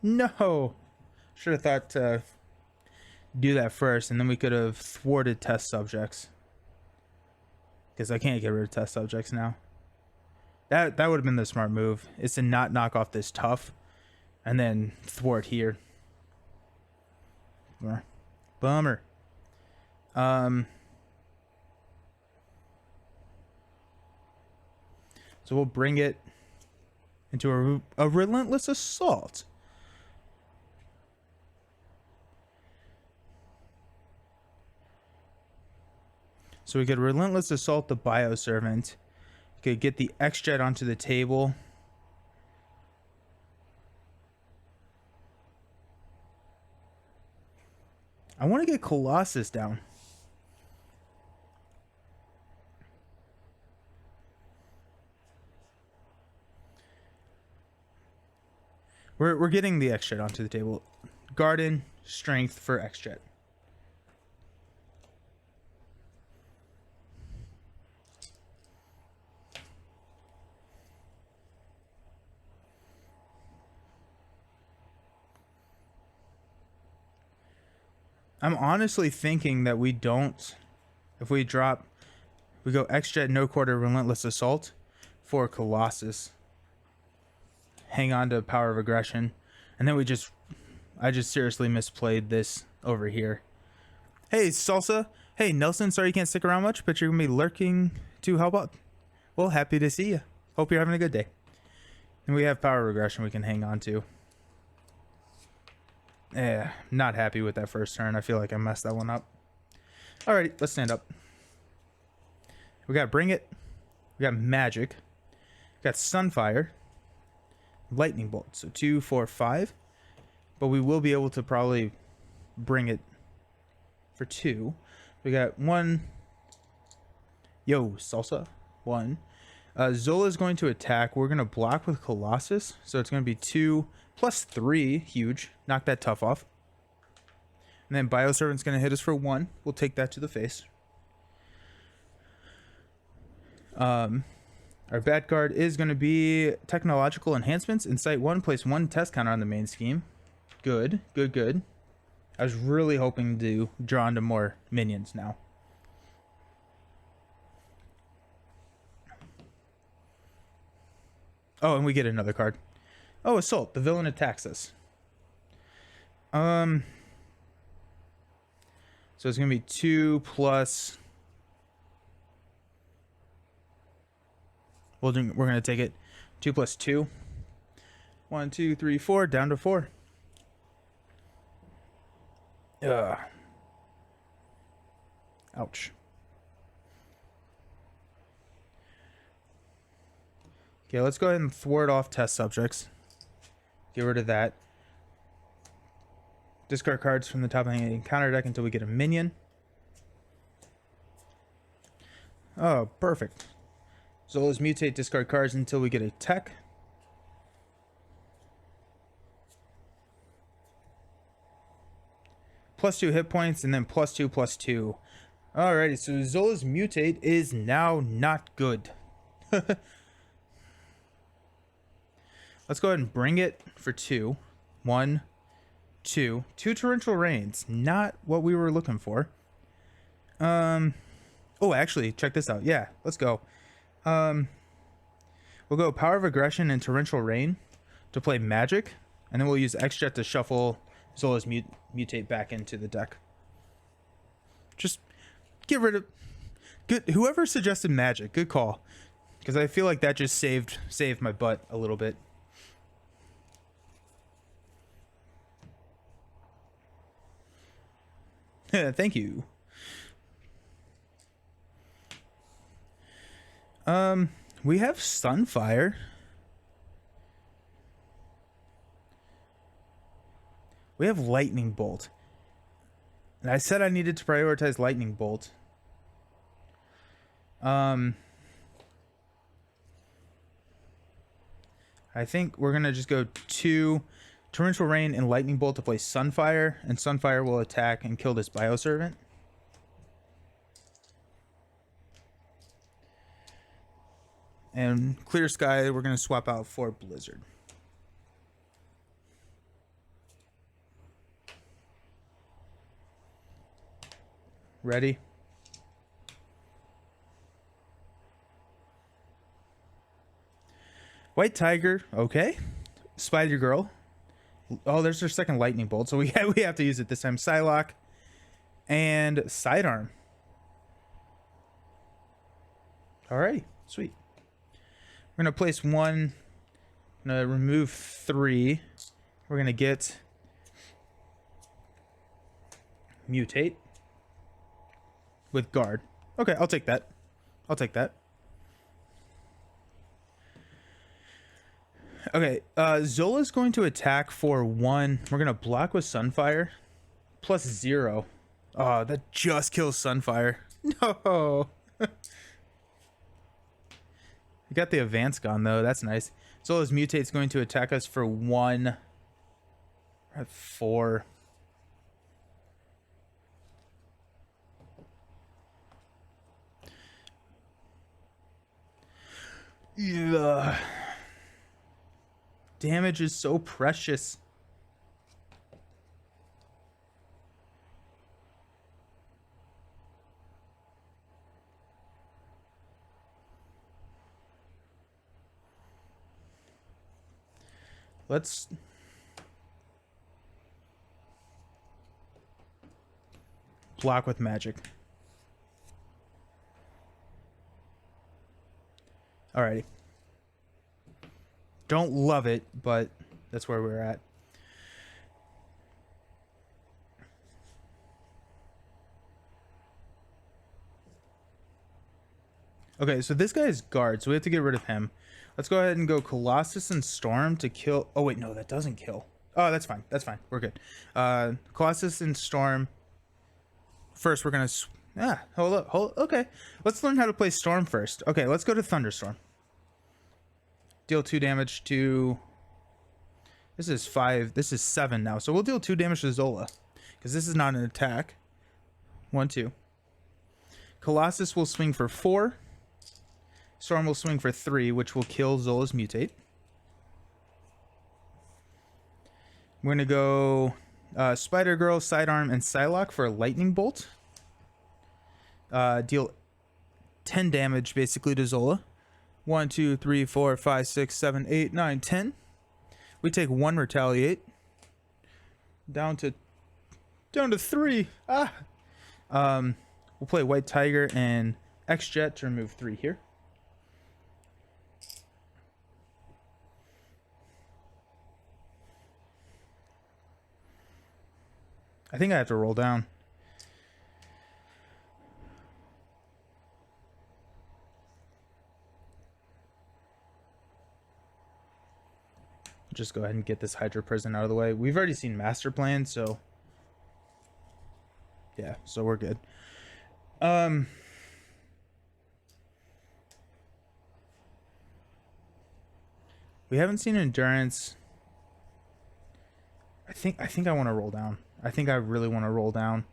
No! Should have thought to do that first, and then we could have thwarted test subjects. Because I can't get rid of test subjects now. That would have been the smart move, is to not knock off this tough, and then thwart here. Bummer. So we'll bring it into a Relentless Assault. So we could Relentless Assault the Bioservant. We could get the X-Jet onto the table. I want to get Colossus down. We're getting the X-Jet onto the table. Garden, Strength for X-Jet. I'm honestly thinking that we don't... If we drop... We go X-Jet, No Quarter, Relentless Assault for Colossus. Hang on to Power of Aggression. And then we just... I just seriously misplayed this over here. Hey, Salsa. Hey, Nelson. Sorry you can't stick around much, but you're going to be lurking to help out. Well, happy to see you. Hope you're having a good day. And we have Power of Aggression we can hang on to. Yeah, not happy with that first turn. I feel like I messed that one up. Alrighty, let's stand up. We got Bring It. We got Magic. We got Sunfire. Lightning Bolt. So 2, 4, 5. But we will be able to probably bring it for 2. We got 1. Yo, Salsa. 1. Zola is going to attack. We're going to block with Colossus. So it's going to be 2 plus 3. Huge. Knock that tough off. And then Bioservant's going to hit us for 1. We'll take that to the face. Our bad card is going to be Technological Enhancements. In Site 1, place 1 test counter on the main scheme. Good, good, good. I was really hoping to draw into more minions now. Oh, and we get another card. Oh, Assault. The villain attacks us. So it's going to be 2 plus... we're going to take it 2 plus 2. 1, 2, 3, 4. Down to 4. Ugh. Ouch. Okay, let's go ahead and thwart off test subjects. Get rid of that. Discard cards from the top of the encounter deck until we get a minion. Oh, perfect. Zola's mutate, discard cards until we get a tech. +2 hit points, and then +2/+2. Alrighty, so Zola's mutate is now not good. Let's go ahead and bring it for 2. 1, 2. 2 torrential rains. Not what we were looking for. Oh, actually, check this out. Yeah, let's go. We'll go Power of Aggression and Torrential Rain to play Magic, and then we'll use X-Jet to shuffle Zola's mutate back into the deck. Just get rid of... Good. Whoever suggested Magic, good call. Because I feel like that just saved my butt a little bit. Thank you. We have Sunfire. We have Lightning Bolt. And I said I needed to prioritize Lightning Bolt. I think we're going to just go 2 Torrential Rain and Lightning Bolt to play Sunfire. And Sunfire will attack and kill this Bioservant. And Clear Sky, we're going to swap out for Blizzard. Ready? White Tiger, okay. Spider Girl. Oh, there's our second Lightning Bolt, so we have to use it this time. Psylocke and Sidearm. Alrighty, sweet. We're going to place 1. I'm going to remove 3. We're going to get Mutate with Guard. Okay, I'll take that. I'll take that. Okay, Zola's going to attack for 1. We're going to block with Sunfire. +0. Oh, that just kills Sunfire. No. We got the advance gone, though. That's nice. Zola's mutate's going to attack us for 1. We're at 4. Yeah. Damage is so precious. Let's block with Magic. Alrighty. Don't love it, but that's where we're at. Okay, so this guy is guard, so we have to get rid of him. Let's go ahead and go Colossus and Storm to kill... Oh, wait, no, that doesn't kill. Oh, that's fine. That's fine. We're good. Colossus and Storm. First, we're going to... hold up. Okay. Let's learn how to play Storm first. Okay, let's go to Thunderstorm. Deal 2 damage to... This is 5. This is 7 now. So we'll deal 2 damage to Zola. Because this is not an attack. 1, 2. Colossus will swing for 4. Storm will swing for 3, which will kill Zola's mutate. We're going to go Spider Girl, Sidearm, and Psylocke for a Lightning Bolt. Deal 10 damage basically to Zola. 1, 2, 3, 4, 5, 6, 7, 8, 9, 10. We take 1 retaliate. Down to 3. We'll play White Tiger and X-Jet to remove 3 here. I think I have to roll down. Just go ahead and get this Hydra Prison out of the way. We've already seen Master Plan, so yeah, so we're good. We haven't seen Endurance. I think I want to roll down. I think I really want to roll down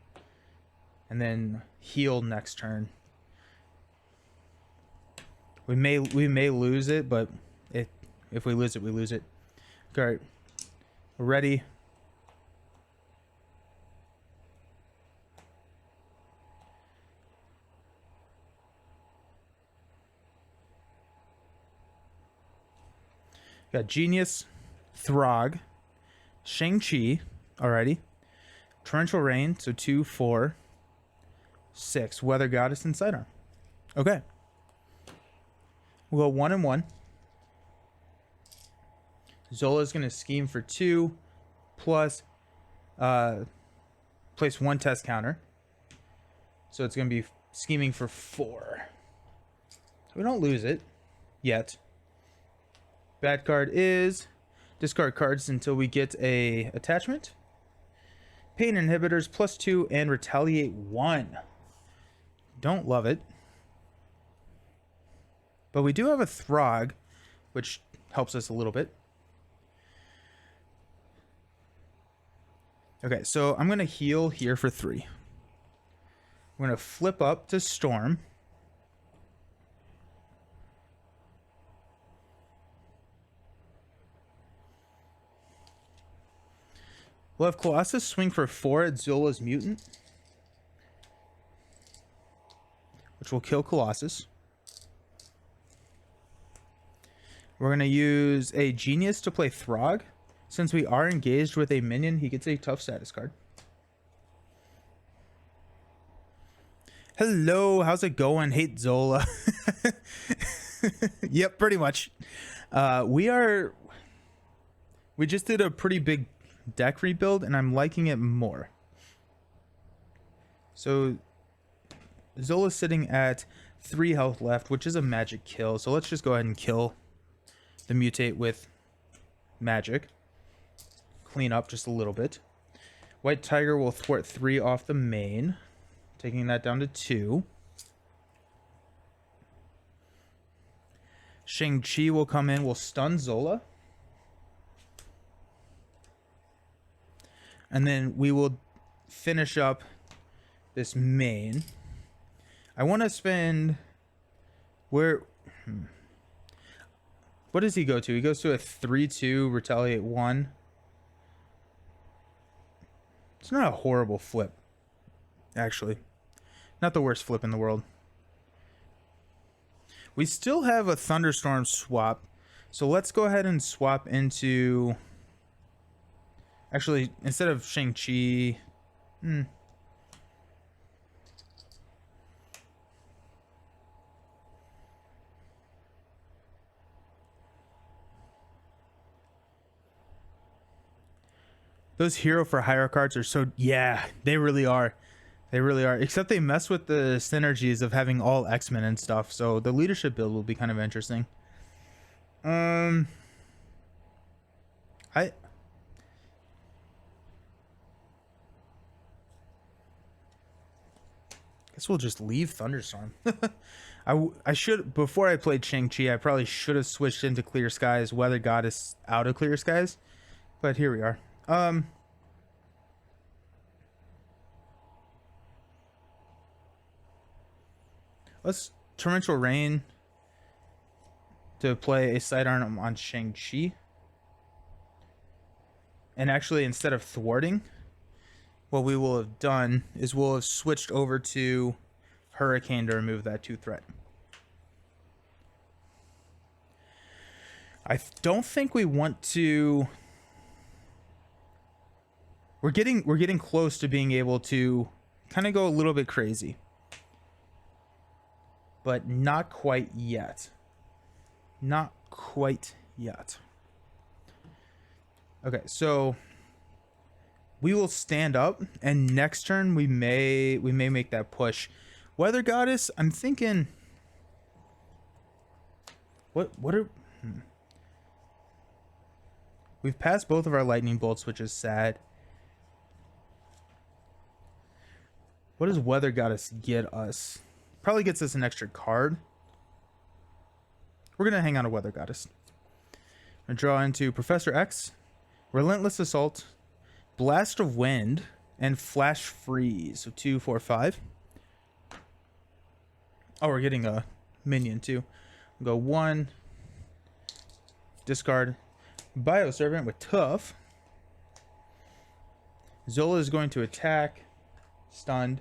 and then heal next turn. We may lose it, but if we lose it, we lose it. All right, we're ready. Got Genius, Throg, Shang-Chi, alrighty. Torrential Rain, so 2, 4, 6. Weather Goddess and Sidearm. Okay. We'll go 1 and 1. Zola's going to scheme for 2, plus place 1 test counter. So it's going to be scheming for 4. We don't lose it yet. Bad card is discard cards until we get a attachment. Pain inhibitors +2 and retaliate 1. Don't love it. But we do have a Throg, which helps us a little bit. Okay, so I'm going to heal here for 3. We're going to flip up to Storm. We'll have Colossus swing for 4 at Zola's Mutant, which will kill Colossus. We're going to use a Genius to play Throg. Since we are engaged with a minion, he gets a tough status card. Hello, how's it going? Hate Zola. Yep, pretty much. We just did a pretty big deck rebuild, and I'm liking it more. So Zola's sitting at 3 health left, which is a magic kill. So let's just go ahead and kill the mutate with magic. Clean up just a little bit. White Tiger will thwart 3 off the main, taking that down to 2. Shang-Chi will come in, will stun Zola. And then we will finish up this main. I want to spend... What does he go to? He goes to a 3-2, retaliate 1. It's not a horrible flip, actually. Not the worst flip in the world. We still have a Thunderstorm swap. So let's go ahead and swap into... Actually, instead of Shang-Chi... Those hero for hire cards are so... Yeah, they really are. They really are. Except they mess with the synergies of having all X-Men and stuff. So the leadership build will be kind of interesting. Guess we'll just leave Thunderstorm. I should, before I played Shang-Chi, I probably should have switched into Clear Skies, Weather Goddess out of Clear Skies, but here we are. Let's Torrential Rain to play a sidearm on Shang-Chi. And actually, instead of thwarting, what we will have done is we'll have switched over to Hurricane to remove that 2 threat. I don't think we want to... We're getting close to being able to kind of go a little bit crazy. But not quite yet. Not quite yet. Okay, so we will stand up, and next turn we may make that push. Weather Goddess, I'm thinking... What are... We've passed both of our lightning bolts, which is sad. What does Weather Goddess get us? Probably gets us an extra card. We're going to hang on to Weather Goddess. I'm going to draw into Professor X, Relentless Assault, Blast of Wind, and Flash Freeze. So 2, 4, 5. Oh, we're getting a minion too. We'll go 1. Discard. Bioservant with Tough. Zola is going to attack. Stunned.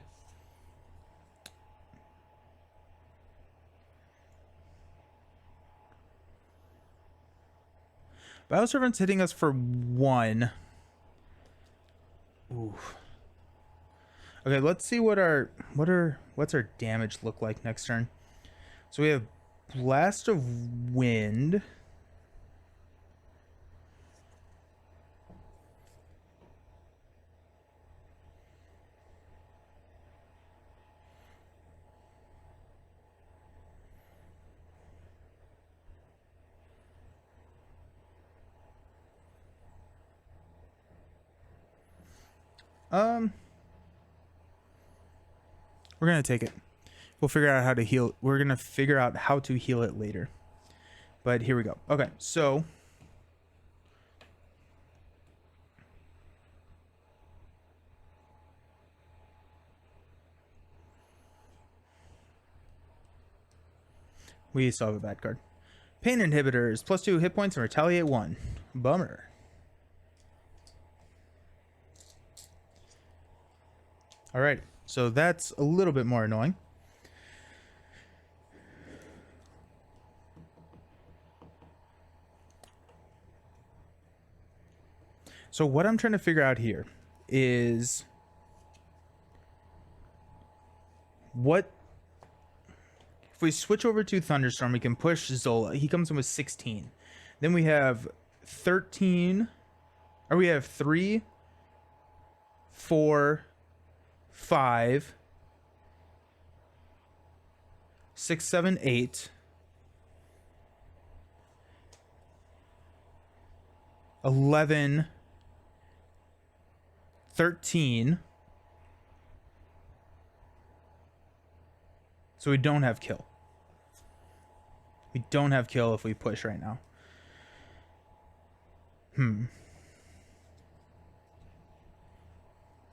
Bioservant's hitting us for 1. Ooh. Okay, let's see what's our damage look like next turn. So we have Blast of Wind. We're gonna take it. We'll figure out how to heal. We're gonna figure out how to heal it later. But here we go. Okay, so we still have a bad card. Pain inhibitors, +2 hit points and retaliate 1. Bummer. All right, so that's a little bit more annoying. So what I'm trying to figure out here is what if we switch over to Thunderstorm, we can push Zola. He comes in with 16. Then we have 13, or we have 3, 4, 5, 6, 7, 8, 11, 13. So we don't have kill. We don't have kill if we push right now.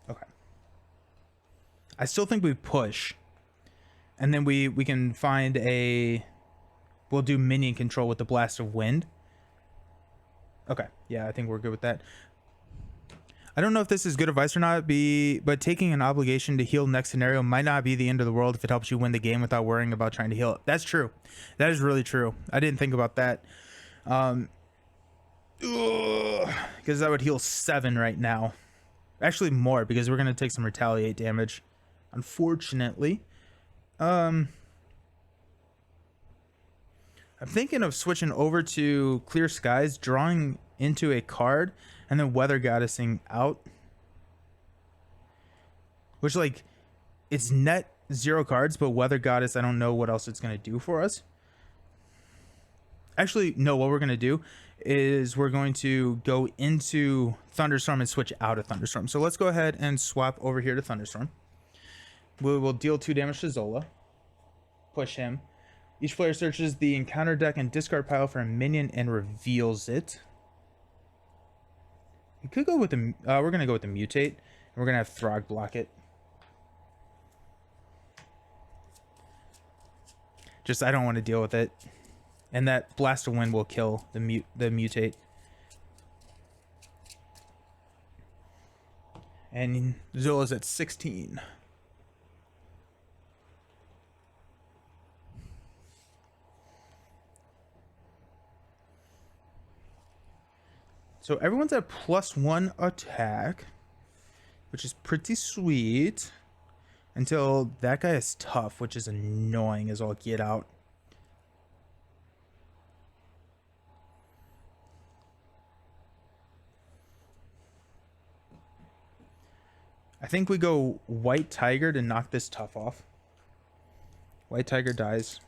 Okay. I still think we push. And then we can find a... We'll do minion control with the Blast of Wind. Okay. Yeah, I think we're good with that. I don't know if this is good advice or not, but taking an obligation to heal next scenario might not be the end of the world if it helps you win the game without worrying about trying to heal it. That's true. That is really true. I didn't think about that. Because I would heal 7 right now. Actually more, because we're going to take some retaliate damage. Unfortunately. I'm thinking of switching over to Clear Skies, drawing into a card, and then Weather Goddessing out. Which, like, it's net 0 cards, but Weather Goddess, I don't know what else it's going to do for us. Actually, no, what we're going to do is we're going to go into Thunderstorm and switch out of Thunderstorm. So let's go ahead and swap over here to Thunderstorm. We will deal 2 damage to Zola. Push him. Each player searches the encounter deck and discard pile for a minion and reveals it. We could go with the... we're going to go with the mutate. And we're going to have Throg block it. Just, I don't want to deal with it. And that Blast of Wind will kill the mutate. And Zola's at 16. So everyone's at +1 attack, which is pretty sweet. Until that guy is tough, which is annoying as all get out. I think we go White Tiger to knock this tough off. White Tiger dies.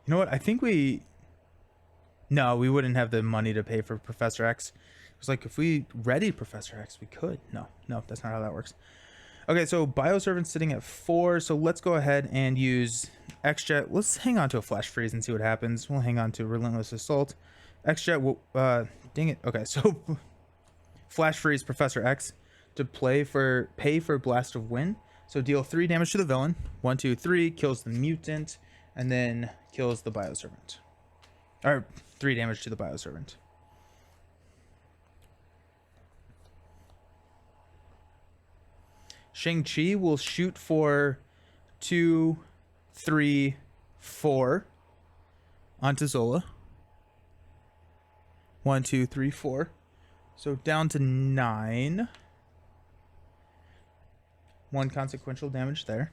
You know what? I think we... No, we wouldn't have the money to pay for Professor X. It was like, if we readied Professor X, we could. No, that's not how that works. Okay, so Bioservant's sitting at 4, so let's go ahead and use X-Jet. Let's hang on to a Flash Freeze and see what happens. We'll hang on to Relentless Assault. X-Jet will... dang it. Okay, so Flash Freeze Professor X to pay for Blast of Wind. So deal 3 damage to the villain. 1, 2, 3, kills the mutant, and then kills the Bioservant. Or 3 damage to the Bioservant. Shang-Chi will shoot for 2, 3, 4 onto Zola. 1, 2, 3, 4. So down to 9. 1 consequential damage there.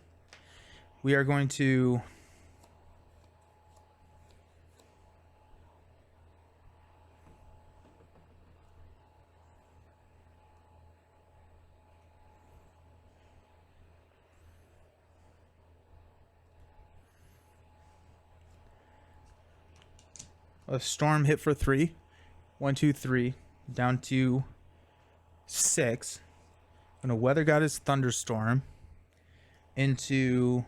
We are going to... a storm hit for 3. 1, 2, 3. Down to 6. I'm gonna Weather Goddess Thunderstorm into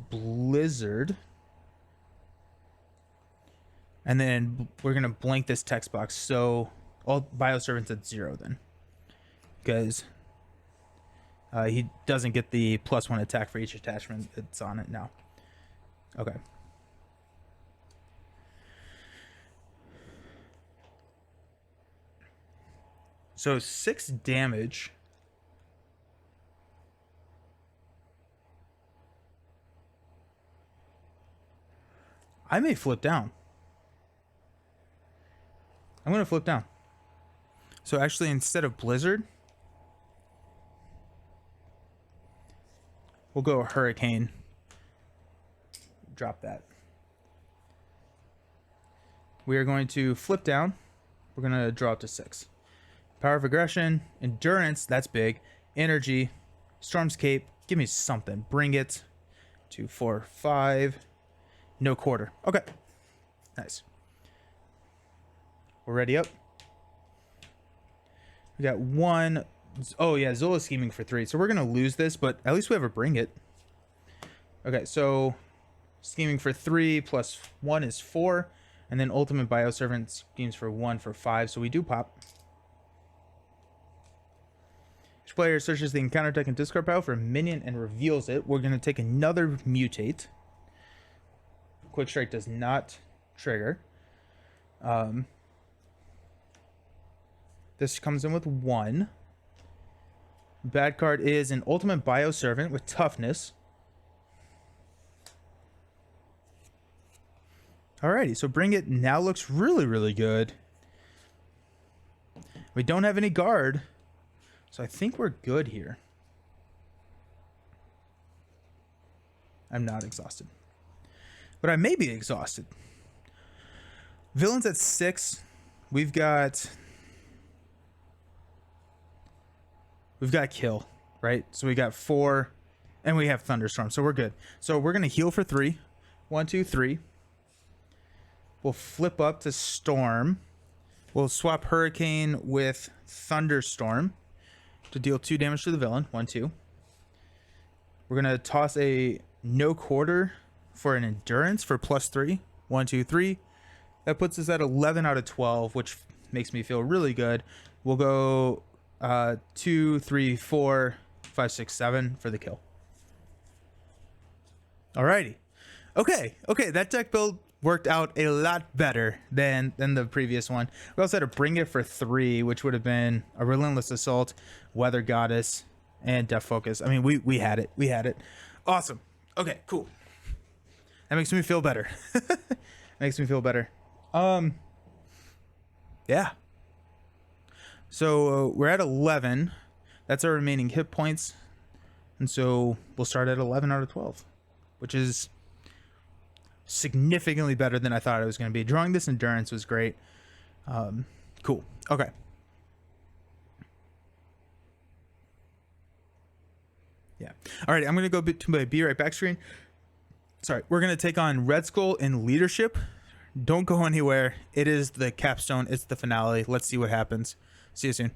Blizzard. And then we're gonna blank this text box. So all Bioservants at 0 then. Because he doesn't get the +1 attack for each attachment that's on it now. Okay. So 6 damage. I may flip down. I'm going to flip down. So actually, instead of Blizzard, we'll go Hurricane. Drop that. We are going to flip down. We're going to draw up to 6. Power of Aggression, Endurance, that's big. Energy, Storm's Cape, give me something. Bring it. 2, 4, 5. No quarter. Okay. Nice. We're ready up. We got 1. Oh, yeah, Zola's scheming for 3. So we're going to lose this, but at least we have a Bring It. Okay, so scheming for 3 plus 1 is 4. And then Ultimate Bioservant schemes for 1 for 5. So we do pop. Each player searches the encounter deck and discard pile for a minion and reveals it. We're going to take another mutate. Quick Strike does not trigger. This comes in with 1. Bad card is an Ultimate Bioservant with Toughness. Alrighty, so Bring It now looks really, really good. We don't have any guard. So I think we're good here. I'm not exhausted. But I may be exhausted. Villains at 6. We've got Kill, right? So we got 4. And we have Thunderstorm. So we're good. So we're going to heal for 3. 1, 2, 3. We'll flip up to Storm. We'll swap Hurricane with Thunderstorm. to deal 2 damage to the villain. 1, 2. We're going to toss a no quarter for an endurance for +3. 1, 2, 3. That puts us at 11 out of 12, which makes me feel really good. We'll go 2, 3, 4, 5, 6, 7 for the kill. Alrighty. Okay, that deck build worked out a lot better than the previous one. We also had to bring it for 3, which would have been a Relentless Assault, Weather Goddess, and Death Focus. I mean, we had it. We had it. Awesome. Okay, cool. That makes me feel better. Makes me feel better. Yeah. So we're at 11. That's our remaining hit points. And so we'll start at 11 out of 12, which is significantly better than I thought it was going to be. Drawing this endurance was great. Cool. Okay. Yeah. All right. I'm going to go to my Be Right Back screen. Sorry. We're going to take on Red Skull in leadership. Don't go anywhere. It is the capstone. It's the finale. Let's see what happens. See you soon.